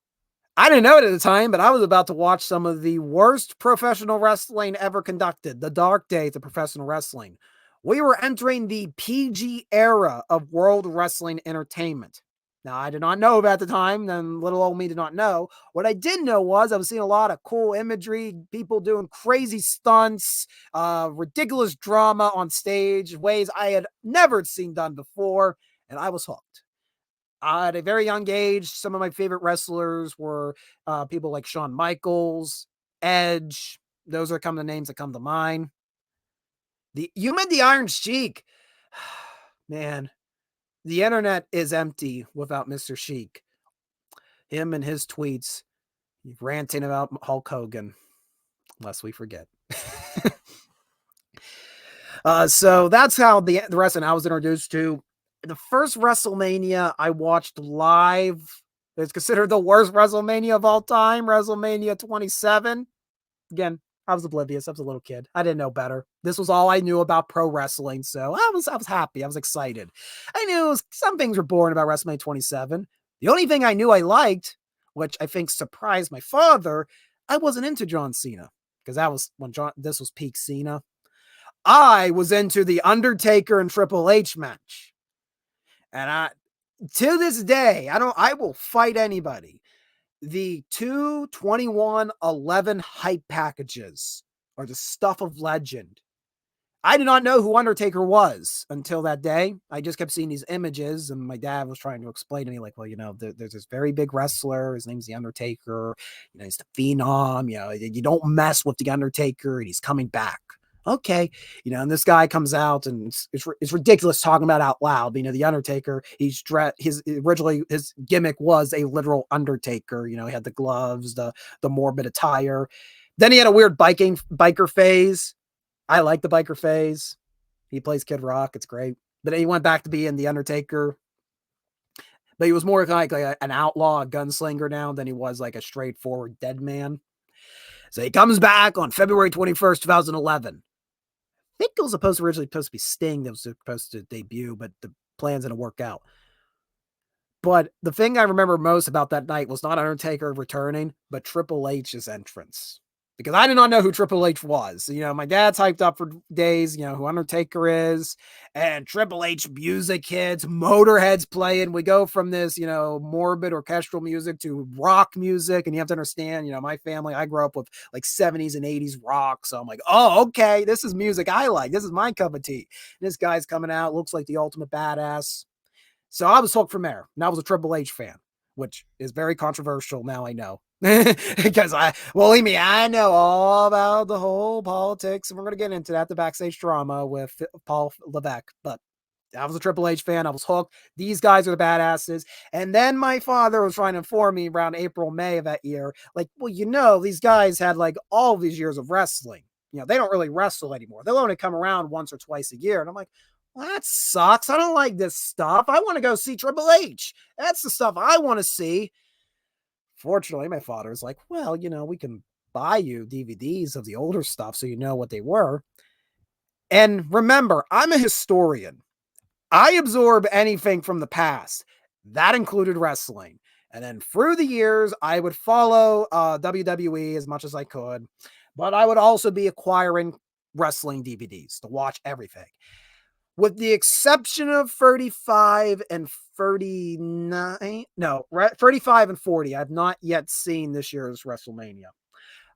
I didn't know it at the time, but I was about to watch some of the worst professional wrestling ever conducted, the dark days of professional wrestling. We were entering the PG era of World Wrestling Entertainment. Now, I did not know about the time, then little old me did not know. What I did know was I was seeing a lot of cool imagery, people doing crazy stunts, ridiculous drama on stage, ways I had never seen done before, and I was hooked. At a very young age, some of my favorite wrestlers were people like Shawn Michaels, Edge. Those are the names that come to mind. The Iron Sheik. Man, the internet is empty without Mr. Sheik. Him and his tweets ranting about Hulk Hogan, lest we forget. So that's how the wrestling I was introduced to. The first WrestleMania I watched live is considered the worst WrestleMania of all time, WrestleMania 27. Again, I was oblivious. I was a little kid. I didn't know better. This was all I knew about pro wrestling, so I was happy. I was excited. I knew some things were boring about WrestleMania 27. The only thing I knew I liked, which I think surprised my father, I wasn't into John Cena because that was when this was peak Cena. I was into the Undertaker and Triple H match. And to this day, I will fight anybody. The 2/21/11 hype packages are the stuff of legend. I did not know who Undertaker was until that day. I just kept seeing these images, and my dad was trying to explain to me, like, well, there's this very big wrestler. His name's The Undertaker. He's the Phenom. You don't mess with The Undertaker, and he's coming back. Okay. And this guy comes out and it's ridiculous talking about out loud. The Undertaker, originally his gimmick was a literal Undertaker. He had the gloves, the morbid attire. Then he had a weird biker phase. I like the biker phase. He plays Kid Rock. It's great. But he went back to being the Undertaker. But he was more like an outlaw, a gunslinger now than he was like a straightforward dead man. So he comes back on February 21st, 2011. I think it was originally supposed to be Sting that was supposed to debut, but the plans didn't work out. But the thing I remember most about that night was not Undertaker returning, but Triple H's entrance. Because I did not know who Triple H was. My dad's hyped up for days, who Undertaker is, and Triple H music hits, Motorhead's playing. We go from this, morbid orchestral music to rock music. And you have to understand, my family, I grew up with like 70s and 80s rock. So I'm like, oh, okay, this is music I like. This is my cup of tea. And this guy's coming out, looks like the ultimate badass. So I was hooked from there. And I was a Triple H fan. which is very controversial now, I know. Because believe me, I know all about the whole politics, and we're going to get into that, the backstage drama with Paul Levesque. But I was a Triple H fan. I was hooked. These guys are the badasses. And then my father was trying to inform me around April, May of that year, like, well, these guys had like all these years of wrestling. They don't really wrestle anymore. They'll only come around once or twice a year. And I'm like, well, that sucks. I don't like this stuff. I want to go see Triple H. That's the stuff I want to see. Fortunately, my father was like, well, we can buy you DVDs of the older stuff so you know what they were. And remember, I'm a historian. I absorb anything from the past. That included wrestling. And then through the years, I would follow WWE as much as I could, but I would also be acquiring wrestling DVDs to watch everything. With the exception of 35 and 39, no, 35 and 40, I've not yet seen this year's WrestleMania.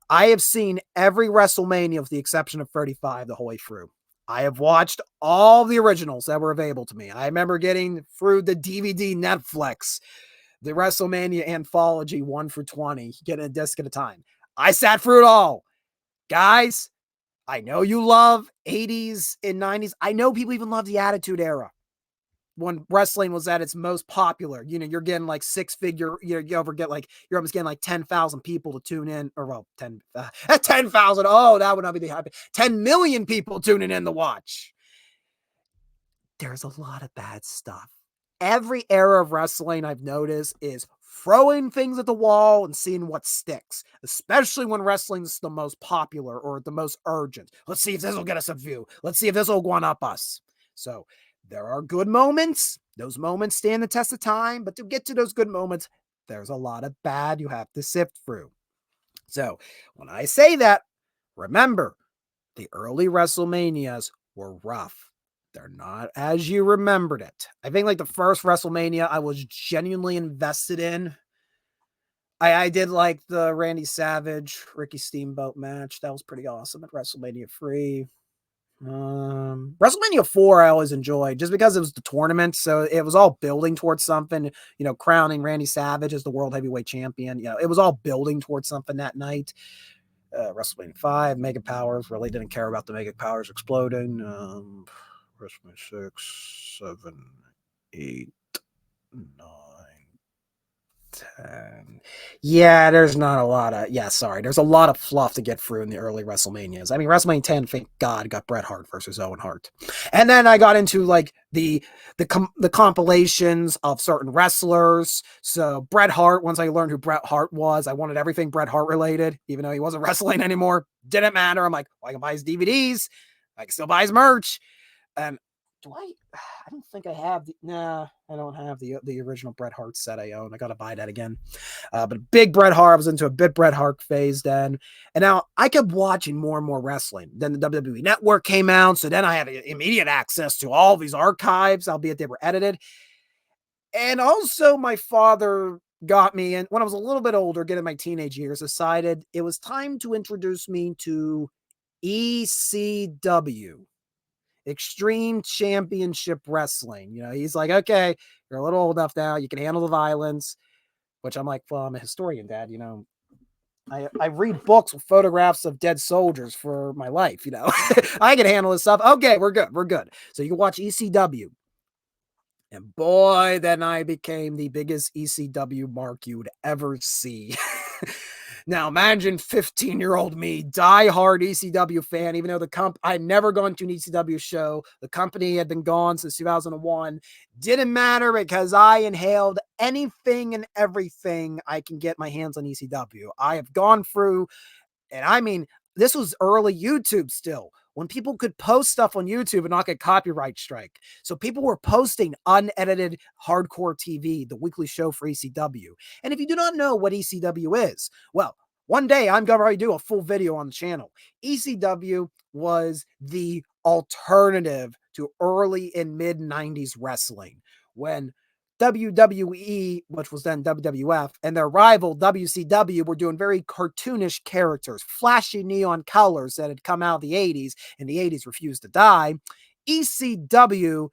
I have seen every WrestleMania with the exception of 35 the whole way through. I have watched all the originals that were available to me. I remember getting through the DVD Netflix, the WrestleMania Anthology 1 through 20, getting a disc at a time. I sat through it all. Guys, I know you love 80s and 90s. I know people even love the Attitude Era when wrestling was at its most popular. You're getting like six figure, you're almost getting like 10,000 people to tune in, or well, 10,000. Oh, that would not be the happy. 10 million people tuning in to watch. There's a lot of bad stuff. Every era of wrestling I've noticed is throwing things at the wall and seeing what sticks, especially when wrestling's the most popular or the most urgent. Let's see if this will get us a view. Let's see if this will one up us. So there are good moments. Those moments stand the test of time, but to get to those good moments, there's a lot of bad you have to sift through. So when I say that, remember, the early WrestleManias were rough. They're not as you remembered it. I think like the first WrestleMania I was genuinely invested in. I did like the Randy Savage, Ricky Steamboat match. That was pretty awesome at WrestleMania 3. WrestleMania 4 I always enjoyed just because it was the tournament, so it was all building towards something, crowning Randy Savage as the world heavyweight champion. It was all building towards something that night. WrestleMania 5, Mega Powers, really didn't care about the Mega Powers exploding. WrestleMania 6, 7, 8, 9, 10. Yeah, there's not a lot of, there's a lot of fluff to get through in the early WrestleManias. I mean, WrestleMania 10, thank God, got Bret Hart versus Owen Hart. And then I got into like the compilations of certain wrestlers. So Bret Hart, once I learned who Bret Hart was, I wanted everything Bret Hart related, even though he wasn't wrestling anymore. Didn't matter. I'm like, well, I can buy his DVDs. I can still buy his merch. And I don't think I have I don't have the original Bret Hart set I own. I got to buy that again. But big Bret Hart, I was into a big Bret Hart phase then. And now I kept watching more and more wrestling. Then the WWE Network came out. So then I had immediate access to all these archives, albeit they were edited. And also my father got me, and when I was a little bit older, getting my teenage years, decided it was time to introduce me to ECW. Extreme Championship Wrestling. He's like, okay, you're a little old enough now. You can handle the violence, which I'm like, well, I'm a historian, Dad. I read books with photographs of dead soldiers for my life. I can handle this stuff. Okay, we're good. We're good. So you can watch ECW. And boy, then I became the biggest ECW mark you would ever see. Now, imagine 15-year-old me, die-hard ECW fan, even though I'd never gone to an ECW show. The company had been gone since 2001. Didn't matter because I inhaled anything and everything I can get my hands on ECW. I have gone through, and I mean, this was early YouTube still, when people could post stuff on YouTube and not get copyright strike. So people were posting unedited hardcore TV, the weekly show for ECW. And if you do not know what ECW is, well, one day I'm going to do a full video on the channel. ECW was the alternative to early and mid 90s wrestling, when WWE, which was then WWF, and their rival WCW were doing very cartoonish characters, flashy neon colors that had come out of the 80s, and the 80s refused to die. ECW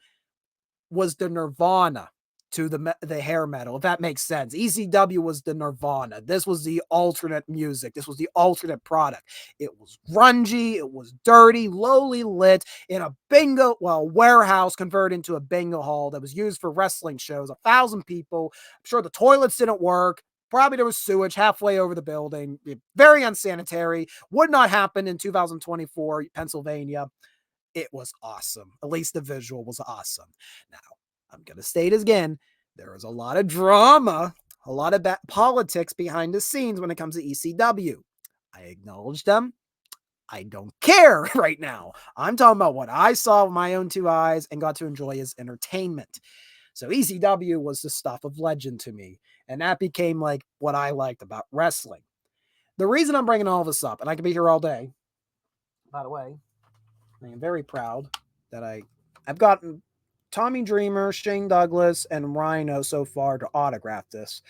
was the nirvana to the hair metal, if that makes sense. ECW was the Nirvana. This was the alternate music. This was the alternate product. It was grungy. It was dirty, lowly lit in a warehouse converted into a bingo hall that was used for wrestling shows. 1,000 people. I'm sure the toilets didn't work. Probably there was sewage halfway over the building. Very unsanitary. Would not happen in 2024 Pennsylvania. It was awesome. At least the visual was awesome. Now, I'm going to state it again. There is a lot of drama, a lot of politics behind the scenes when it comes to ECW. I acknowledge them. I don't care right now. I'm talking about what I saw with my own two eyes and got to enjoy as entertainment. So ECW was the stuff of legend to me. And that became like what I liked about wrestling. The reason I'm bringing all this up, and I could be here all day, by the way, I am very proud that I've gotten Tommy Dreamer, Shane Douglas, and Rhino so far to autograph this.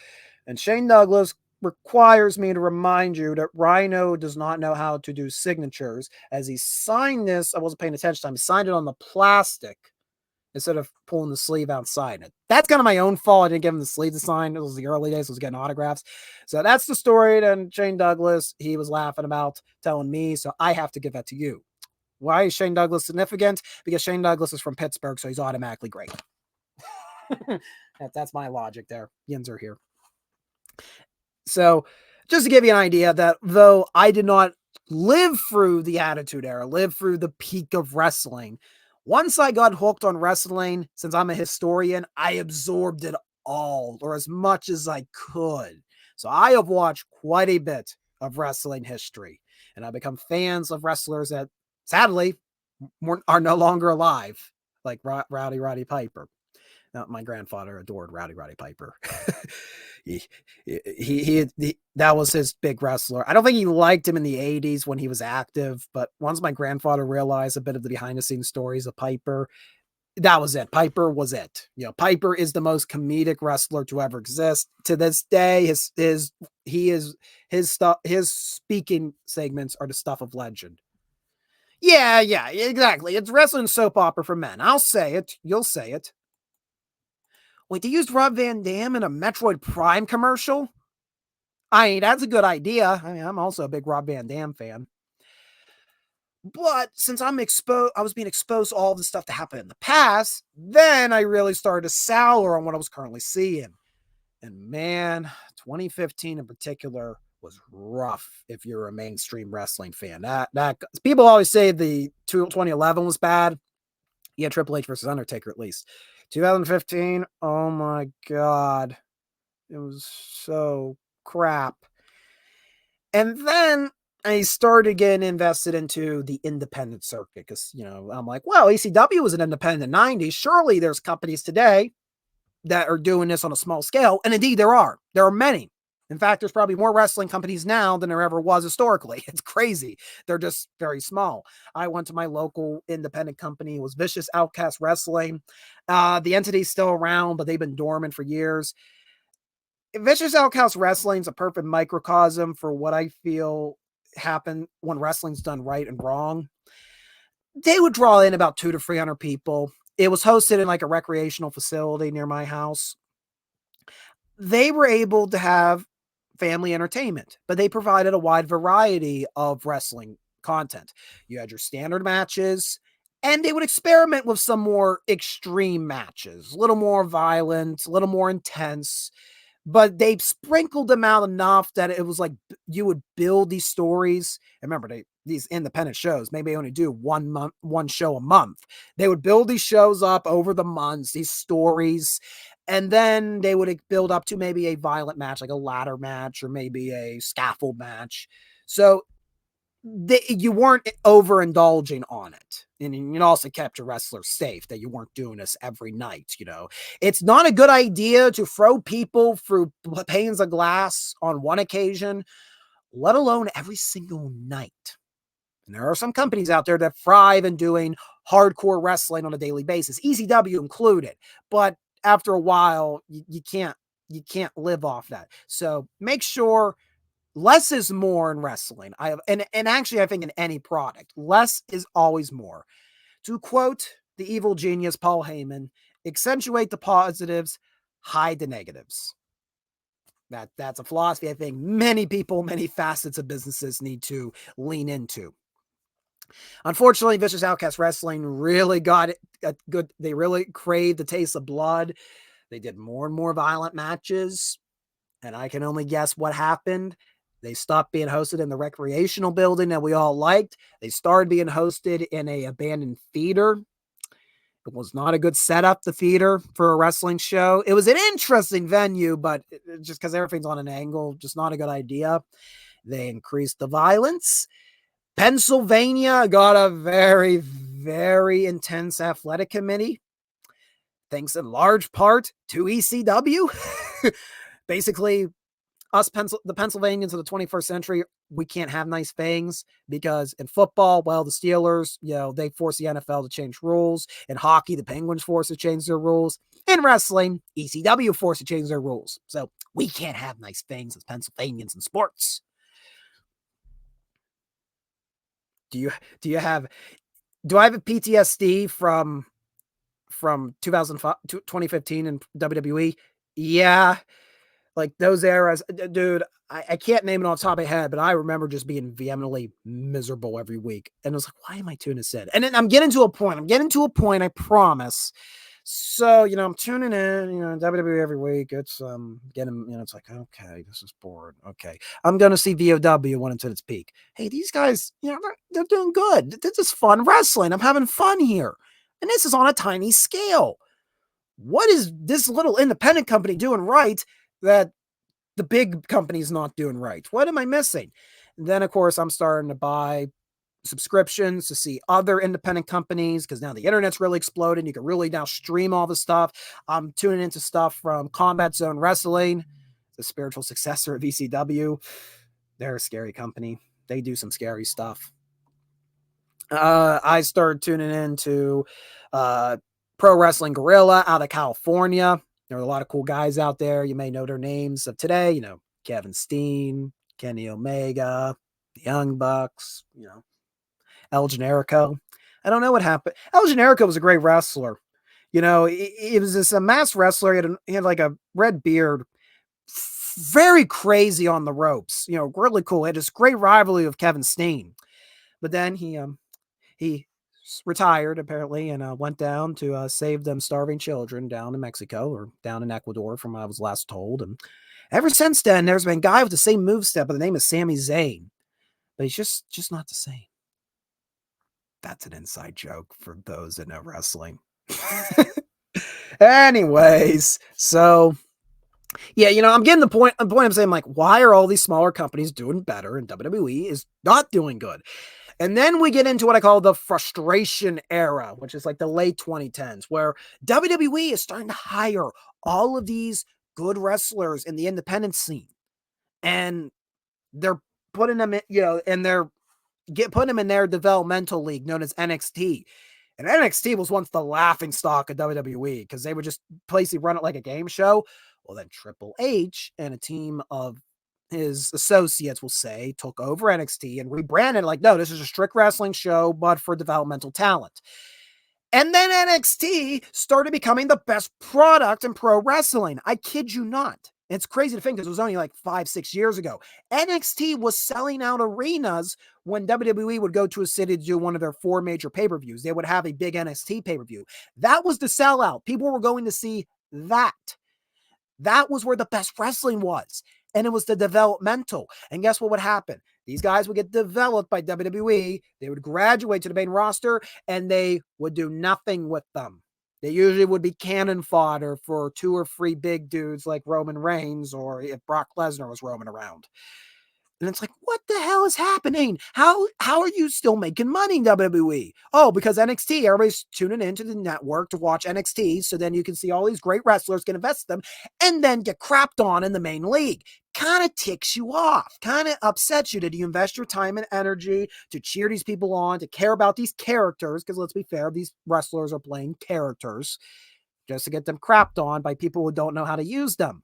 And Shane Douglas requires me to remind you that Rhino does not know how to do signatures. As he signed this, I wasn't paying attention. He signed it on the plastic instead of pulling the sleeve outside it. That's kind of my own fault. I didn't give him the sleeve to sign. It was the early days. I was getting autographs. So that's the story that Shane Douglas, he was laughing about, telling me. So I have to give that to you. Why is Shane Douglas significant? Because Shane Douglas is from Pittsburgh, so he's automatically great. That's my logic there. Yins are here. So just to give you an idea that though I did not live through the Attitude Era, live through the peak of wrestling, once I got hooked on wrestling, since I'm a historian, I absorbed it all, or as much as I could. So I have watched quite a bit of wrestling history, and I've become fans of wrestlers that sadly are no longer alive, like Roddy Piper. Now, my grandfather adored Roddy Piper. he that was his big wrestler. I don't think he liked him in the 80s when he was active, but once my grandfather realized a bit of the behind the scenes stories of Piper, that was it. Piper was it. You know, Piper is the most comedic wrestler to ever exist. To this day, his speaking segments are the stuff of legend. Yeah, exactly. It's wrestling soap opera for men. I'll say it. You'll say it. Wait, they used Rob Van Dam in a Metroid Prime commercial? I mean, that's a good idea. I mean, I'm also a big Rob Van Dam fan. But since I was being exposed to all the stuff that happened in the past, then I really started to sour on what I was currently seeing. And man, 2015 in particular was rough if you're a mainstream wrestling fan. That people always say the 2011 was bad. Yeah, Triple H versus Undertaker at least. 2015, oh my God. It was so crap. And then I started getting invested into the independent circuit because, you know, I'm like, well, ECW was an independent in the 90s. Surely there's companies today that are doing this on a small scale. And indeed, there are. There are many. In fact, there's probably more wrestling companies now than there ever was historically. It's crazy. They're just very small. I went to my local independent company. It was Vicious Outcast Wrestling. The entity's still around, but they've been dormant for years. Vicious Outcast Wrestling is a perfect microcosm for what I feel happened when wrestling's done right and wrong. They would draw in about 200 to 300 people. It was hosted in like a recreational facility near my house. They were able to have family entertainment, but they provided a wide variety of wrestling content. You had your standard matches, and they would experiment with some more extreme matches, a little more violent, a little more intense, but they sprinkled them out enough that it was like you would build these stories. And remember, these independent shows, maybe only do one show a month. They would build these shows up over the months, these stories, and then they would build up to maybe a violent match, like a ladder match or maybe a scaffold match. So you weren't overindulging on it. And you also kept your wrestlers safe, that you weren't doing this every night. You know, it's not a good idea to throw people through panes of glass on one occasion, let alone every single night. And there are some companies out there that thrive in doing hardcore wrestling on a daily basis, ECW included. But after a while, you can't live off that. So make sure less is more in wrestling. And actually, I think in any product, less is always more. To quote the evil genius Paul Heyman, accentuate the positives, hide the negatives. That's a philosophy I think many people, many facets of businesses need to lean into. Unfortunately, Vicious Outcast Wrestling really got it good. They really craved the taste of blood. They did more and more violent matches, and I can only guess what happened. They stopped being hosted in the recreational building that we all liked. They started being hosted in a abandoned theater. It was not a good setup, the theater, for a wrestling show. It was an interesting venue, but just because everything's on an angle, just not a good idea. They increased the violence. Pennsylvania got a very, very intense athletic committee, thanks in large part to ECW. Basically, the Pennsylvanians of the 21st century, we can't have nice things because in football, well, the Steelers, they force the NFL to change rules. In hockey, the Penguins force to change their rules. In wrestling, ECW forced to change their rules. So we can't have nice things as Pennsylvanians in sports. Do I have a PTSD from 2015 in WWE? Yeah. Like those eras, dude, I can't name it off the top of my head, but I remember just being vehemently miserable every week. And I was like, why am I tuning this in? And then I'm getting to a point, I promise. So, I'm tuning in, WWE every week. It's getting, it's like, okay, this is bored. Okay. I'm gonna see VOW when it's at its peak. Hey, these guys, they're doing good. This is fun wrestling. I'm having fun here. And this is on a tiny scale. What is this little independent company doing right that the big company's not doing right? What am I missing? And then, of course, I'm starting to buy subscriptions to see other independent companies because now the internet's really exploded. You can really now stream all the stuff. I'm tuning into stuff from Combat Zone Wrestling, the spiritual successor of ECW. They're a scary company. They do some scary stuff. I started tuning into Pro Wrestling Guerrilla out of California. There are a lot of cool guys out there. You may know their names of today. Kevin Steen, Kenny Omega, the Young Bucks, El Generico. I don't know what happened. El Generico was a great wrestler. He was this a masked wrestler. He had like a red beard, very crazy on the ropes. Really cool. He had this great rivalry with Kevin Steen. But then he retired apparently and went down to save them starving children down in Mexico or down in Ecuador, from what I was last told. And ever since then, there's been a guy with the same moveset by the name of Sami Zayn, but he's just not the same. That's an inside joke for those that know wrestling. Anyways, so yeah, I'm getting the point. I'm saying, like, why are all these smaller companies doing better and WWE is not doing good? And then we get into what I call the frustration era, which is like the late 2010s, where WWE is starting to hire all of these good wrestlers in the independent scene. And they're putting them in, and they're putting them in their developmental league known as NXT. And NXT was once the laughing stock of WWE because they would just basically run it like a game show. Well, then Triple H and a team of his associates, will say, took over NXT and rebranded like, no, this is a strict wrestling show, but for developmental talent. And then NXT started becoming the best product in pro wrestling. I kid you not. It's crazy to think because it was only like 5-6 years ago. NXT was selling out arenas when WWE would go to a city to do one of their 4 major pay-per-views. They would have a big NXT pay-per-view. That was the sellout. People were going to see that. That was where the best wrestling was. And it was the developmental. And guess what would happen? These guys would get developed by WWE. They would graduate to the main roster and they would do nothing with them. They usually would be cannon fodder for 2 or 3 big dudes like Roman Reigns, or if Brock Lesnar was roaming around. And it's like, what the hell is happening? How are you still making money in WWE? Oh, because NXT, everybody's tuning into the network to watch NXT, so then you can see all these great wrestlers, get invested in them, and then get crapped on in the main league. Kind of ticks you off, kind of upsets you. Did you invest your time and energy to cheer these people on, to care about these characters? Because let's be fair, these wrestlers are playing characters just to get them crapped on by people who don't know how to use them.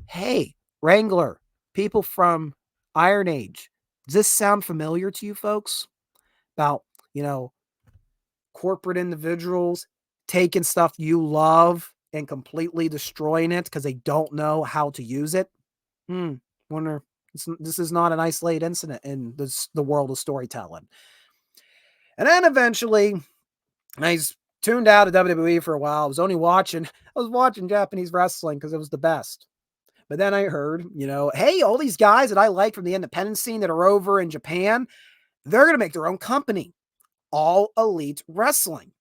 Hey, Wrangler, people from Iron Age, does this sound familiar to you folks? About, corporate individuals taking stuff you love and completely destroying it because they don't know how to use it. Wonder, this is not an isolated incident in the world of storytelling. And then eventually, I tuned out of WWE for a while. I was watching Japanese wrestling because it was the best. But then I heard, hey, all these guys that I like from the independent scene that are over in Japan, they're going to make their own company, All Elite Wrestling.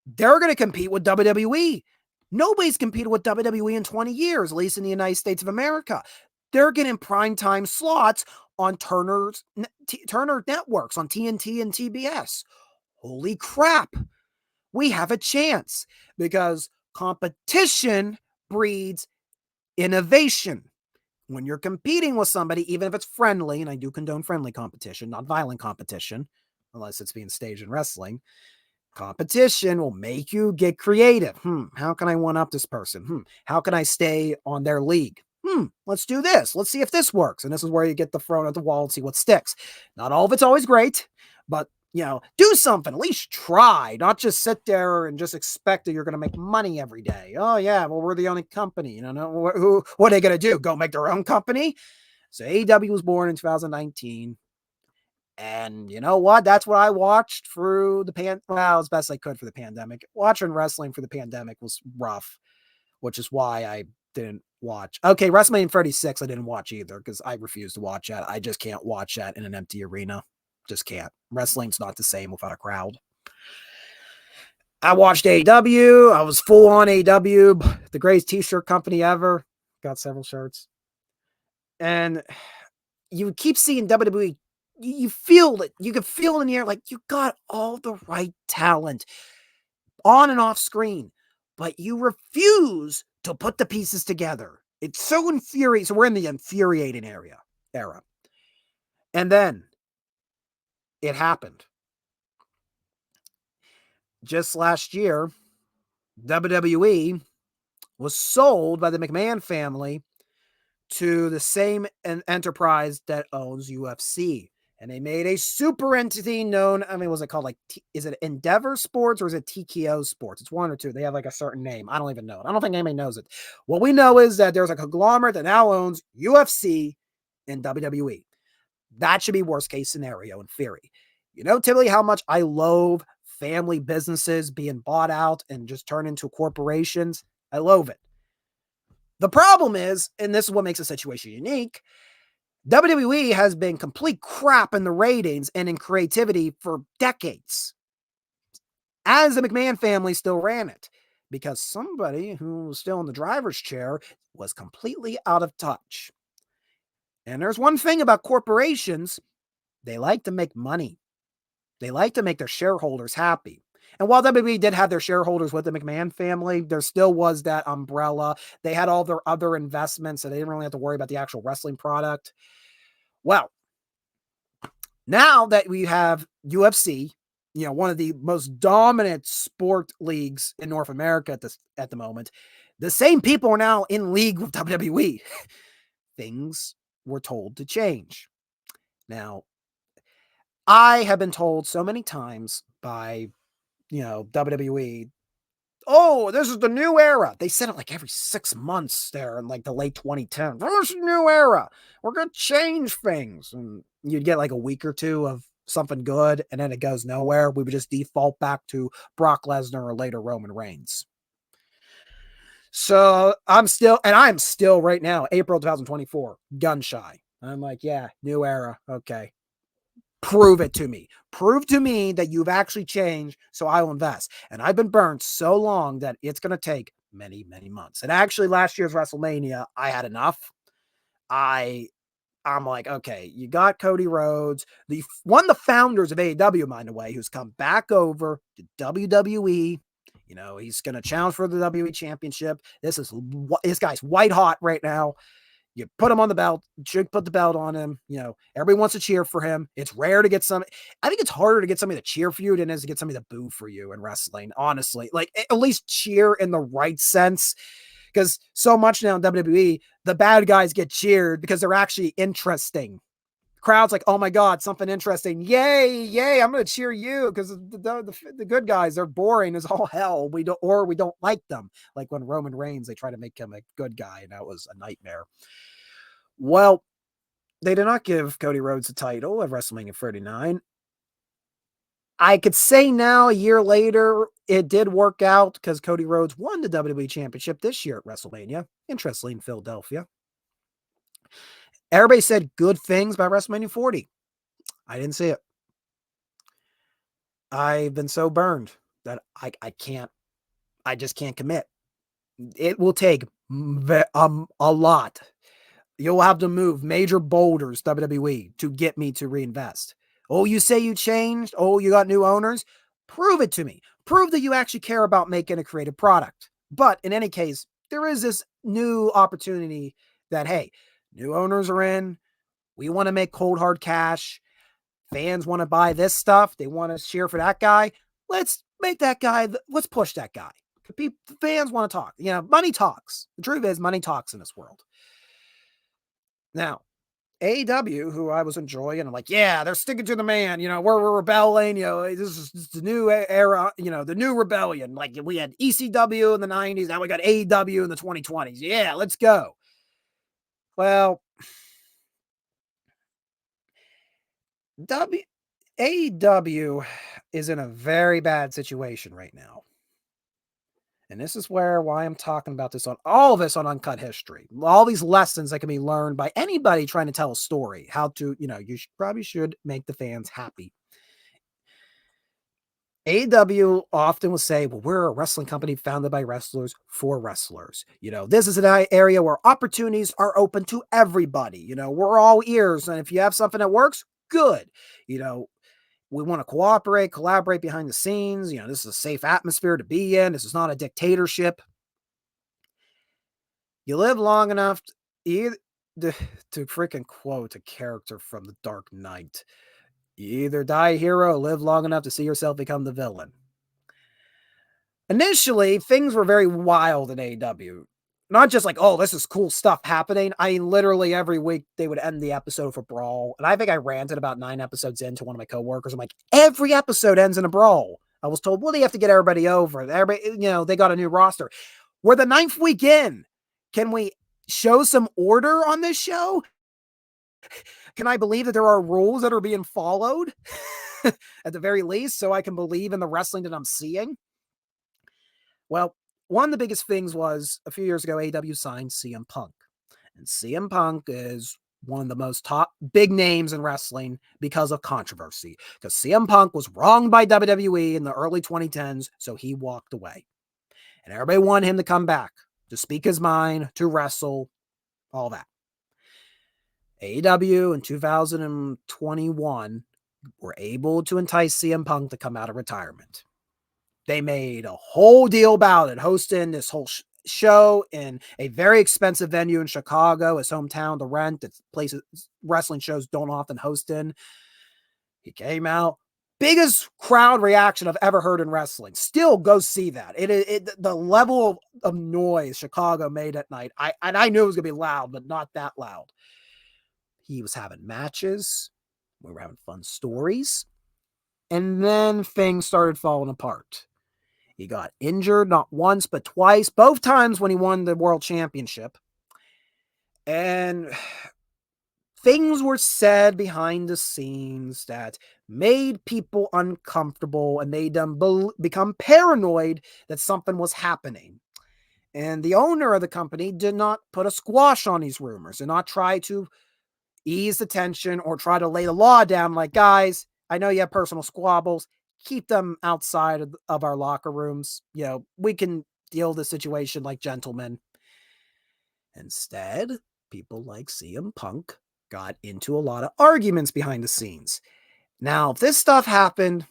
They're going to compete with WWE. Nobody's competed with WWE in 20 years, at least in the United States of America. They're getting primetime slots on Turner networks, on TNT and TBS. Holy crap. We have a chance because competition breeds innovation. When you're competing with somebody, even if it's friendly, and I do condone friendly competition, not violent competition, unless it's being staged in wrestling, competition will make you get creative. How can I one up this person? How can I stay on their league? Let's do this. Let's see if this works. And this is where you get the thrown at the wall and see what sticks. Not all of it's always great, but do something. At least try, not just sit there and just expect that you're going to make money every day. Oh yeah, well, we're the only company. What are they going to do? Go make their own company? So AEW was born in 2019. And you know what? That's what I watched through as best I could for the pandemic. Watching wrestling for the pandemic was rough, which is why I didn't watch. Okay, WrestleMania 36 I didn't watch either because I refuse to watch that. I just can't watch that in an empty arena. Just can't. Wrestling's not the same without a crowd. I watched AEW. I was full on AEW, the greatest t-shirt company ever. Got several shirts. And you keep seeing WWE. You feel it. You can feel it in the air. Like you got all the right talent on and off screen, but you refuse to put the pieces together. It's so infuriating. So we're in the infuriating era. And then it happened. Just last year, WWE was sold by the McMahon family to the same enterprise that owns UFC. And they made a super entity known, what's it called? Is it Endeavor Sports or is it TKO Sports? It's one or two. They have like a certain name. I don't even know it. I don't think anybody knows it. What we know is that there's a conglomerate that now owns UFC and WWE. That should be worst case scenario in theory. Typically how much I loathe family businesses being bought out and just turned into corporations. I loathe it. The problem is, and this is what makes the situation unique, WWE has been complete crap in the ratings and in creativity for decades, as the McMahon family still ran it, because somebody who was still in the driver's chair was completely out of touch. And there's one thing about corporations, they like to make money. They like to make their shareholders happy. And while WWE did have their shareholders with the McMahon family, there still was that umbrella. They had all their other investments, so they didn't really have to worry about the actual wrestling product. Well, now that we have UFC, one of the most dominant sport leagues in North America at the moment, the same people are now in league with WWE. Things were told to change. Now, I have been told so many times by, WWE, oh, this is the new era. They said it like every 6 months there in like the late 2010s. This is the new era. We're going to change things. And you'd get like a week or two of something good, and then it goes nowhere. We would just default back to Brock Lesnar or later Roman Reigns. So I'm still right now, April 2024, gun shy. I'm like, yeah, new era. Okay. Prove it to me. Prove to me that you've actually changed, so I will invest. And I've been burned so long that it's going to take many, many months. And actually, last year's WrestleMania, I had enough. I'm like, okay, you got Cody Rhodes, one of the founders of AEW, by the way, who's come back over to WWE. He's going to challenge for the WWE Championship. This guy's white hot right now. You put him on the belt, should put the belt on him. Everybody wants to cheer for him. It's rare to get I think it's harder to get somebody to cheer for you than it is to get somebody to boo for you in wrestling, honestly. Like, at least cheer in the right sense. Because so much now in WWE, the bad guys get cheered because they're actually interesting. crowd's like, oh my God, something interesting. Yay, yay, I'm going to cheer you because the good guys, they're boring as all hell. We don't like them. Like when Roman Reigns, they try to make him a good guy, and that was a nightmare. Well, they did not give Cody Rhodes the title at WrestleMania 39. I could say now, a year later, it did work out because Cody Rhodes won the WWE Championship this year at WrestleMania. Interestingly, in Philadelphia. Everybody said good things about WrestleMania 40. I didn't see it. I've been so burned that I just can't commit. It will take a lot. You'll have to move major boulders, WWE, to get me to reinvest. Oh, you say you changed? Oh, you got new owners? Prove it to me. Prove that you actually care about making a creative product. But in any case, there is this new opportunity that, hey, new owners are in. We want to make cold hard cash. Fans want to buy this stuff. They want to cheer for that guy. Let's make that guy. Let's push that guy. Fans want to talk. Money talks. The truth is, money talks in this world. Now, AEW, who I was enjoying, I'm like, yeah, they're sticking to the man. We're rebelling. This is the new era. The new rebellion. Like we had ECW in the 90s. Now we got AEW in the 2020s. Yeah, let's go. Well, AEW is in a very bad situation right now. And this is why I'm talking about this on all of this on Uncut History. All these lessons that can be learned by anybody trying to tell a story. How to, you probably should make the fans happy. AEW often will say, well, we're a wrestling company founded by wrestlers for wrestlers. This is an area where opportunities are open to everybody. We're all ears. And if you have something that works, good. We want to collaborate behind the scenes. This is a safe atmosphere to be in. This is not a dictatorship. You live long enough to freaking quote a character from The Dark Knight. You either die a hero or live long enough to see yourself become the villain. Initially, things were very wild in AEW. Not just like, oh, this is cool stuff happening. I mean, literally every week they would end the episode for brawl. And I think I ranted about 9 episodes into one of my coworkers. I'm like, every episode ends in a brawl. I was told, well, they have to get everybody over. Everybody, they got a new roster. We're the 9th week in. Can we show some order on this show? Can I believe that there are rules that are being followed at the very least so I can believe in the wrestling that I'm seeing? Well, one of the biggest things was a few years ago, AEW signed CM Punk. And CM Punk is one of the most top big names in wrestling because of controversy. Because CM Punk was wronged by WWE in the early 2010s, so he walked away. And everybody wanted him to come back, to speak his mind, to wrestle, all that. AEW in 2021 were able to entice CM Punk to come out of retirement. They made a whole deal about it, hosting this whole show in a very expensive venue in Chicago, his hometown to rent. It's places wrestling shows don't often host in. He came out. Biggest crowd reaction I've ever heard in wrestling. Still go see that. The level of noise Chicago made at night. I knew it was going to be loud, but not that loud. He was having matches. We were having fun stories. And then things started falling apart. He got injured not once, but twice, both times when he won the world championship. And things were said behind the scenes that made people uncomfortable and made them become paranoid that something was happening. And the owner of the company did not put a squash on these rumors and not try to ease the tension or try to lay the law down like, guys, I know you have personal squabbles. Keep them outside of our locker rooms. We can deal with the situation like gentlemen. Instead, people like CM Punk got into a lot of arguments behind the scenes. Now, if this stuff happened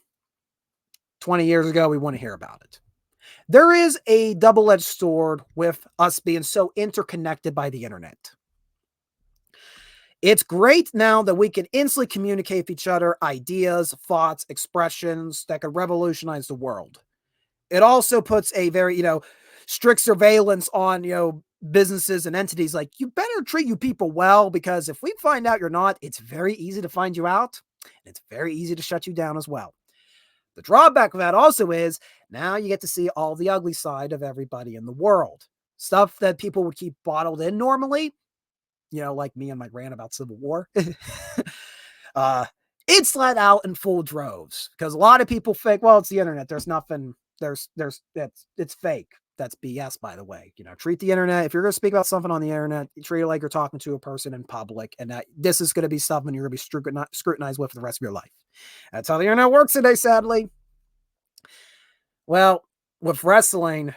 20 years ago, we want to hear about it. There is a double-edged sword with us being so interconnected by the internet. It's great now that we can instantly communicate with each other ideas, thoughts, expressions that could revolutionize the world. It also puts a very, strict surveillance on, businesses and entities like, you better treat you people well, because if we find out you're not, it's very easy to find you out. And it's very easy to shut you down as well. The drawback of that also is now you get to see all the ugly side of everybody in the world. Stuff that people would keep bottled in normally, like me and my rant about Civil War. It's let out in full droves because a lot of people think, well, it's the internet. There's nothing, it's fake. That's BS, by the way. Treat the internet. If you're going to speak about something on the internet, treat it like you're talking to a person in public, and that this is going to be something you're going to be scrutinized with for the rest of your life. That's how the internet works today, sadly. Well, with wrestling,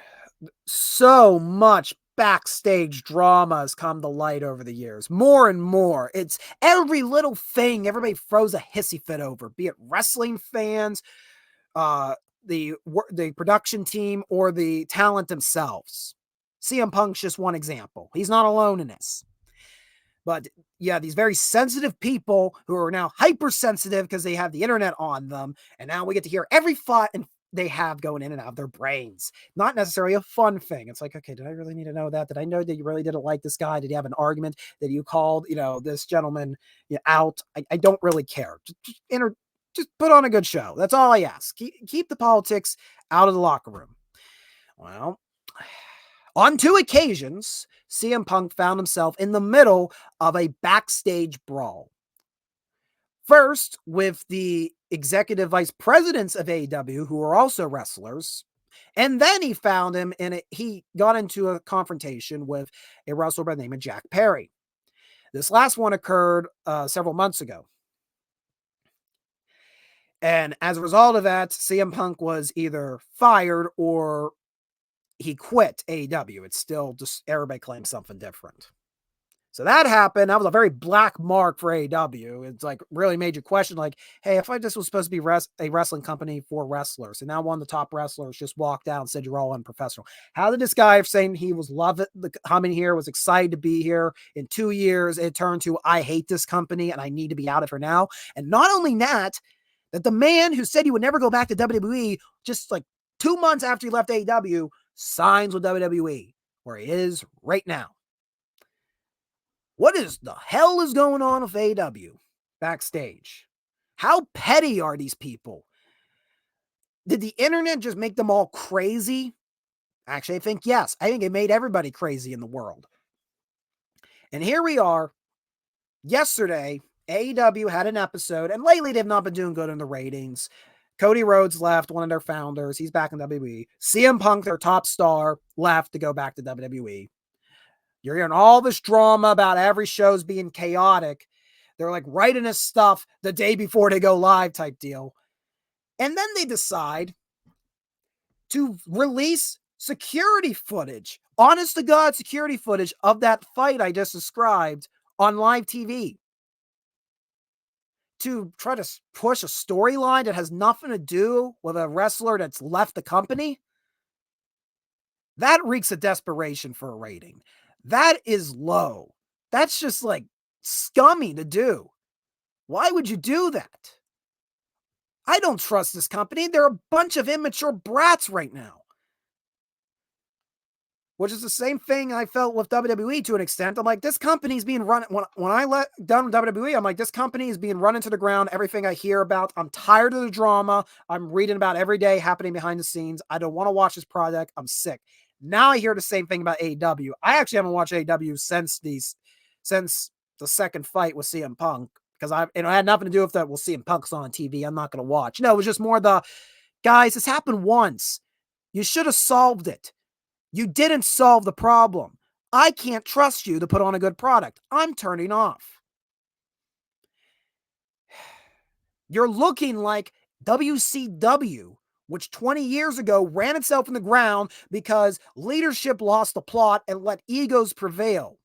so much backstage drama has come to light over the years. More and more. It's every little thing everybody throws a hissy fit over, be it wrestling fans, the production team, or the talent themselves. CM Punk's just one example. He's not alone in this. But yeah, these very sensitive people who are now hypersensitive because they have the internet on them, and now we get to hear every thought and they have going in and out of their brains. Not necessarily a fun thing. It's like, okay, did I really need to know that? Did I know that you really didn't like this guy? Did you have an argument? Did you called, this gentleman out? I don't really care. Just put on a good show. That's all I ask. Keep the politics out of the locker room. Well, on 2 occasions, CM Punk found himself in the middle of a backstage brawl. First, with the executive vice presidents of AEW, who are also wrestlers. And then he found him he got into a confrontation with a wrestler by the name of Jack Perry. This last one occurred several months ago. And as a result of that, CM Punk was either fired or he quit AEW. It's still just everybody claims something different. So that happened. That was a very black mark for AEW. It's like really made you question, like, hey, if this was supposed to be a wrestling company for wrestlers, and now one of the top wrestlers just walked out and said you're all unprofessional. How did this guy saying he was loving coming here, was excited to be here, in 2 years it turned to I hate this company and I need to be out of here now? And not only that the man who said he would never go back to WWE, just like 2 months after he left AEW, signs with WWE, where he is right now. What is the hell is going on with AEW backstage? How petty are these people? Did the internet just make them all crazy? Actually, I think yes. I think it made everybody crazy in the world. And here we are. Yesterday, AEW had an episode, and lately they've not been doing good in the ratings. Cody Rhodes left, one of their founders. He's back in WWE. CM Punk, their top star, left to go back to WWE. You're hearing all this drama about every show's being chaotic. They're like writing this stuff the day before they go live type deal. And then they decide to release security footage, honest to God security footage of that fight I just described on live TV, to try to push a storyline that has nothing to do with a wrestler that's left the company. That reeks of desperation for a rating. That is low. That's just like scummy to do. Why would you do that? I don't trust this company. They're a bunch of immature brats right now. Which is the same thing I felt with WWE to an extent. I'm like, this company's being run. When I done with WWE, I'm like, this company is being run into the ground. Everything I hear about, I'm tired of the drama. I'm reading about every day happening behind the scenes. I don't want to watch this product. I'm sick. Now I hear the same thing about AEW. I actually haven't watched AEW since the second fight with CM Punk, because it had nothing to do with that. Well, CM Punk's on TV. I'm not going to watch. No, it was just more guys, this happened once. You should have solved it. You didn't solve the problem. I can't trust you to put on a good product. I'm turning off. You're looking like WCW, which 20 years ago ran itself in the ground because leadership lost the plot and let egos prevail.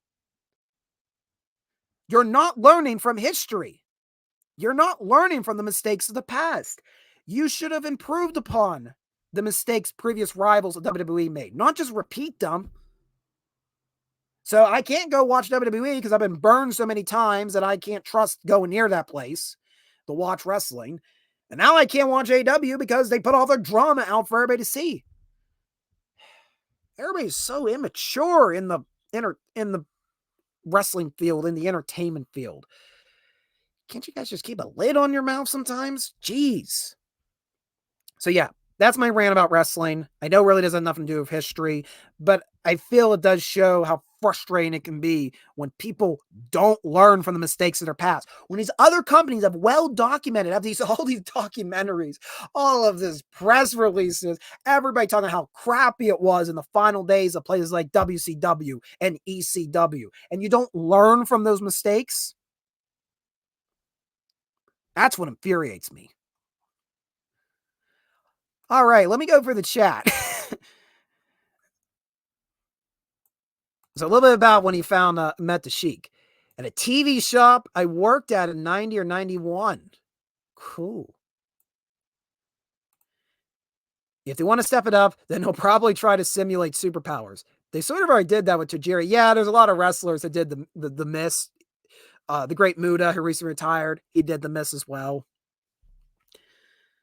You're not learning from history. You're not learning from the mistakes of the past. You should have improved upon the mistakes previous rivals of WWE made, not just repeat them. So I can't go watch WWE because I've been burned so many times that I can't trust going near that place to watch wrestling. And now I can't watch AEW because they put all their drama out for everybody to see. Everybody's so immature in the in the wrestling field, in the entertainment field. Can't you guys just keep a lid on your mouth sometimes? Jeez. So yeah, that's my rant about wrestling. I know it really doesn't have nothing to do with history, but I feel it does show how frustrating it can be when people don't learn from the mistakes of their past. When these other companies have well documented, have all these documentaries, all of this press releases, everybody talking about how crappy it was in the final days of places like WCW and ECW, and you don't learn from those mistakes. That's what infuriates me. All right, let me go for the chat. So a little bit about when he met the Sheik. At a TV shop I worked at in 90 or 91. Cool. If they want to step it up, then they'll probably try to simulate superpowers. They sort of already did that with Tajiri. Yeah, there's a lot of wrestlers that did the miss. The Great Muda, who recently retired, he did the miss as well.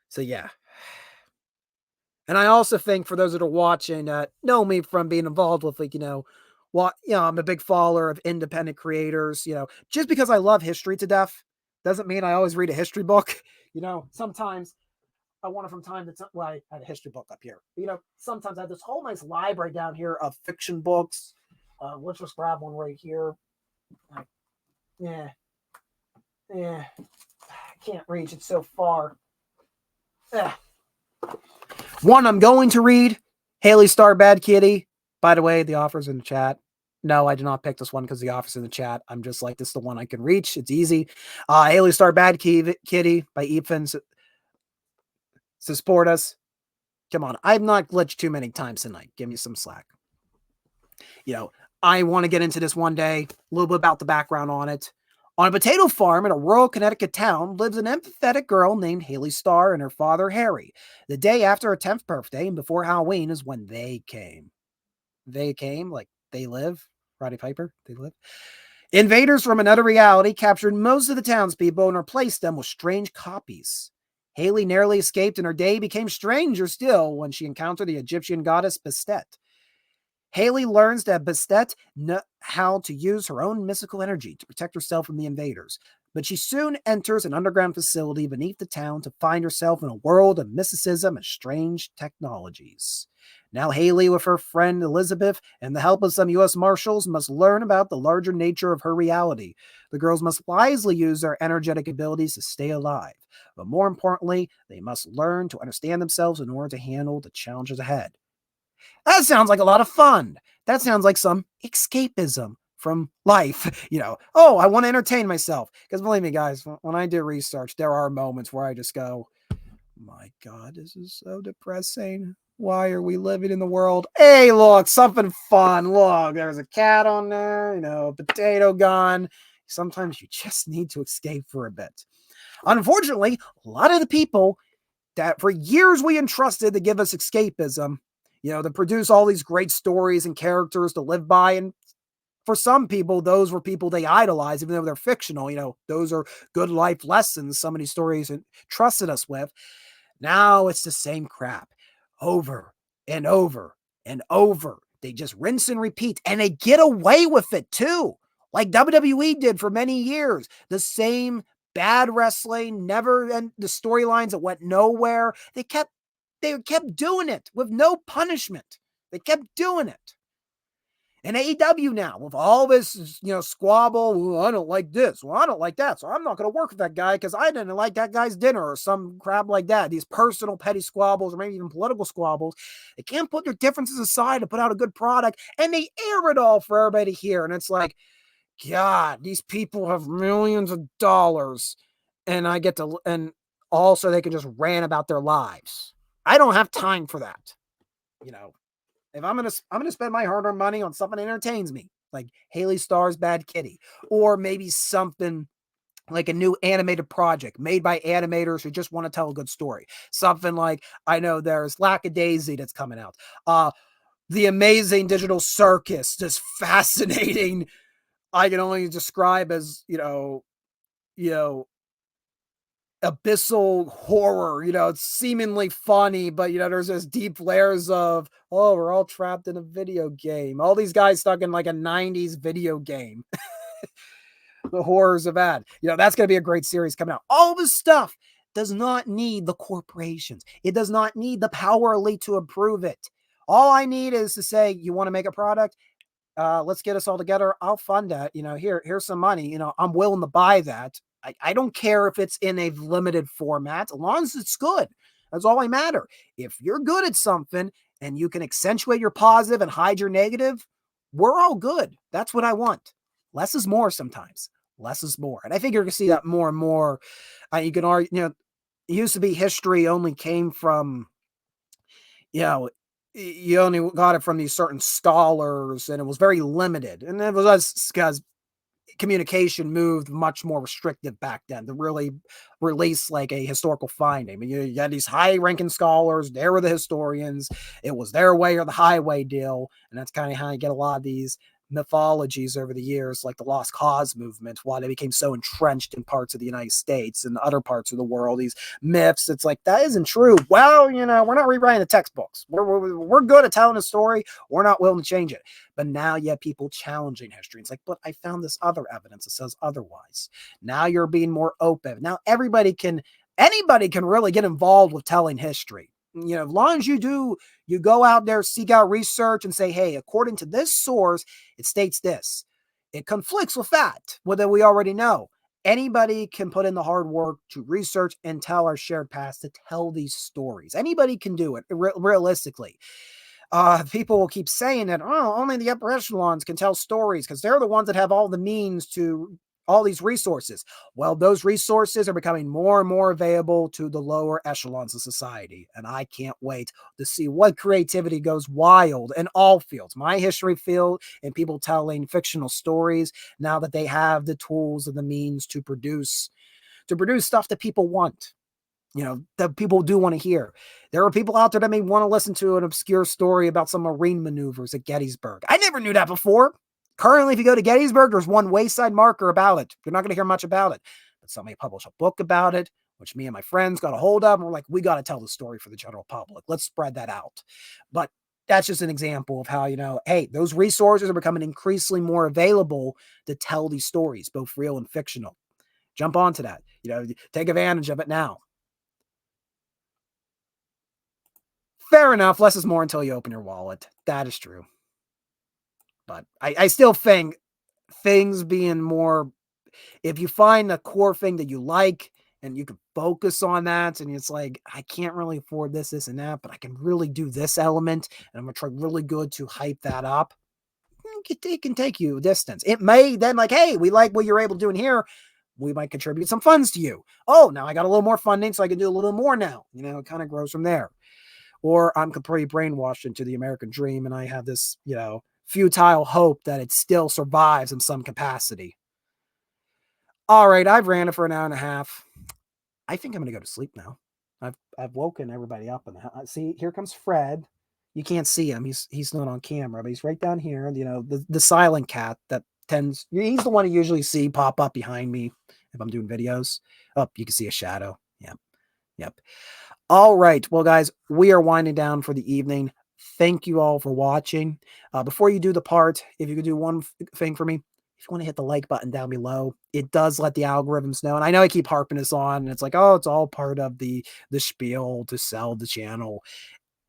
So yeah. And I also think for those that are watching, know me from being involved with I'm a big follower of independent creators. Just because I love history to death doesn't mean I always read a history book. Sometimes I want it from time to time. Well, I had a history book up here. Sometimes I have this whole nice library down here of fiction books. Let's just grab one right here. Yeah. I can't reach it so far. One I'm going to read, Haley Star Bad Kitty. By the way, the offer's in the chat. No, I did not pick this one because the offer's in the chat. I'm just like, this is the one I can reach. It's easy. Haley Star Bad Kitty by Ethan to support us. Come on. I've not glitched too many times tonight. Give me some slack. I want to get into this one day. A little bit about the background on it. On a potato farm in a rural Connecticut town lives an empathetic girl named Haley Starr and her father, Harry. The day after her 10th birthday and before Halloween is when they came. They came, like they live. Roddy Piper, they live. Invaders from another reality captured most of the townspeople and replaced them with strange copies. Haley narrowly escaped and her day became stranger still when she encountered the Egyptian goddess Bastet. Haley learns that Bastet knows how to use her own mystical energy to protect herself from the invaders, but she soon enters an underground facility beneath the town to find herself in a world of mysticism and strange technologies. Now Haley, with her friend Elizabeth and the help of some U.S. Marshals, must learn about the larger nature of her reality. The girls must wisely use their energetic abilities to stay alive, but more importantly, they must learn to understand themselves in order to handle the challenges ahead. That sounds like a lot of fun. That sounds like some escapism from life. I want to entertain myself. Because believe me, guys, when I do research, there are moments where I just go, my God, this is so depressing. Why are we living in the world? Hey, look, something fun. Look, there's a cat on there, a potato gun. Sometimes you just need to escape for a bit. Unfortunately, a lot of the people that for years we entrusted to give us escapism, to produce all these great stories and characters to live by. And for some people, those were people they idolize, even though they're fictional. Those are good life lessons some of these stories trusted us with. Now it's the same crap over and over and over. They just rinse and repeat, and they get away with it too, like WWE did for many years. The same bad wrestling, never, and the storylines that went nowhere. They kept doing it with no punishment. They kept doing it. And AEW now, with all this, squabble, well, I don't like this, well, I don't like that, so I'm not going to work with that guy because I didn't like that guy's dinner or some crap like that. These personal petty squabbles or maybe even political squabbles. They can't put their differences aside to put out a good product, and they air it all for everybody to hear. And it's like, God, these people have millions of dollars, and and also they can just rant about their lives. I don't have time for that. If I'm gonna spend my hard-earned money on something that entertains me, like Haley Starr's Bad Kitty, or maybe something like a new animated project made by animators who just want to tell a good story. Something like, I know there's Lackadaisy that's coming out. The Amazing Digital Circus, just fascinating. I can only describe as, abyssal horror, it's seemingly funny, but there's this deep layers of, oh, we're all trapped in a video game. All these guys stuck in like a 90s video game. The horrors of that. That's going to be a great series coming out. All this stuff does not need the corporations. It does not need the power elite to approve it. All I need is to say, you want to make a product? Let's get us all together. I'll fund that. Here's some money. I'm willing to buy that. I don't care if it's in a limited format, as long as it's good. That's all I matter. If you're good at something and you can accentuate your positive and hide your negative, we're all good. That's what I want. Less is more sometimes. Less is more. And I think you're going to see that more and more. You can argue, it used to be history only came from, you only got it from these certain scholars, and it was very limited. And it was because communication moved much more restrictive back then to really release like a historical finding. I mean, you had these high-ranking scholars, they were the historians, it was their way or the highway deal, and that's kind of how you get a lot of these mythologies over the years, like the Lost Cause movement, why they became so entrenched in parts of the United States and other parts of the world. These myths, it's like, that isn't true. Well, we're not rewriting the textbooks. We're good at telling a story. We're not willing to change it. But now you have people challenging history. It's like, but I found this other evidence that says otherwise. Now you're being more open. Now anybody can really get involved with telling history. As long as you go out there, seek out research and say, hey, according to this source, it states this. It conflicts with that, whether we already know. Anybody can put in the hard work to research and tell our shared past, to tell these stories. Anybody can do it realistically. People will keep saying that, only the upper echelons can tell stories because they're the ones that have all the means to all these resources. Well, those resources are becoming more and more available to the lower echelons of society. And I can't wait to see what creativity goes wild in all fields, my history field and people telling fictional stories, now that they have the tools and the means to produce stuff that people want. That people do want to hear. There are people out there that may want to listen to an obscure story about some marine maneuvers at Gettysburg. I never knew that before. Currently, if you go to Gettysburg, there's one wayside marker about it. You're not going to hear much about it. But somebody published a book about it, which me and my friends got a hold of. And we're like, we got to tell the story for the general public. Let's spread that out. But that's just an example of how, hey, those resources are becoming increasingly more available to tell these stories, both real and fictional. Jump onto that. Take advantage of it now. Fair enough. Less is more until you open your wallet. That is true. But I still think things being more, if you find a core thing that you like and you can focus on that, and it's like, I can't really afford this, and that, but I can really do this element, and I'm going to try really good to hype that up. It can take you a distance. It may then, like, hey, we like what you're able to do in here. We might contribute some funds to you. Oh, now I got a little more funding, so I can do a little more now. It kind of grows from there. Or I'm completely brainwashed into the American dream, and I have this, futile hope that it still survives in some capacity. All right, I've ran it for an hour and a half. I think I'm going to go to sleep now. I've woken everybody up in the house. See, here comes Fred. You can't see him. He's not on camera, but he's right down here. The silent cat that tends. He's the one you usually see pop up behind me if I'm doing videos. Oh, you can see a shadow. Yep. All right. Well, guys, we are winding down for the evening. Thank you all for watching. Before you do the part, if you could do one thing for me, if you want to hit the like button down below, it does let the algorithms know. And I know I keep harping this on, and it's like, oh, it's all part of the spiel to sell the channel.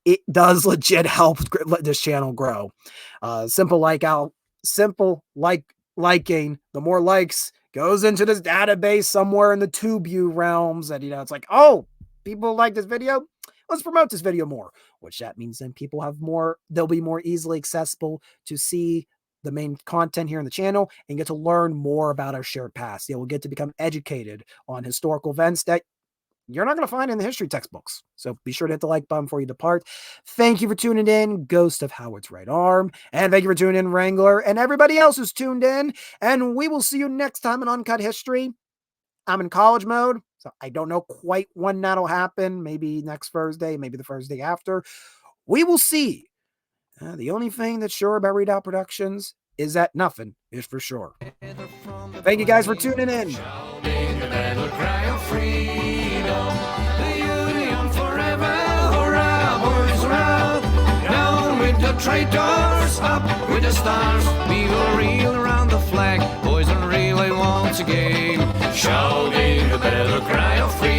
It does legit help let this channel grow. Simple liking, the more likes goes into this database somewhere in the TubeU realms. And, it's like, oh, people like this video. Let's promote this video more, which that means then people have more, they'll be more easily accessible to see the main content here on the channel and get to learn more about our shared past. They will get to become educated on historical events that you're not going to find in the history textbooks. So be sure to hit the like button before you depart. Thank you for tuning in, Ghost of Howard's Right Arm. And thank you for tuning in, Wrangler, and everybody else who's tuned in. And we will see you next time in Uncut History. I'm in college mode, so I don't know quite when that'll happen. Maybe next Thursday, maybe the Thursday after. We will see. The only thing that's sure about Readout Productions is that nothing is for sure. Thank you guys for tuning in. traitors up with the stars. We will reel around the flag, boys and relay once again, shouting the battle cry of freedom.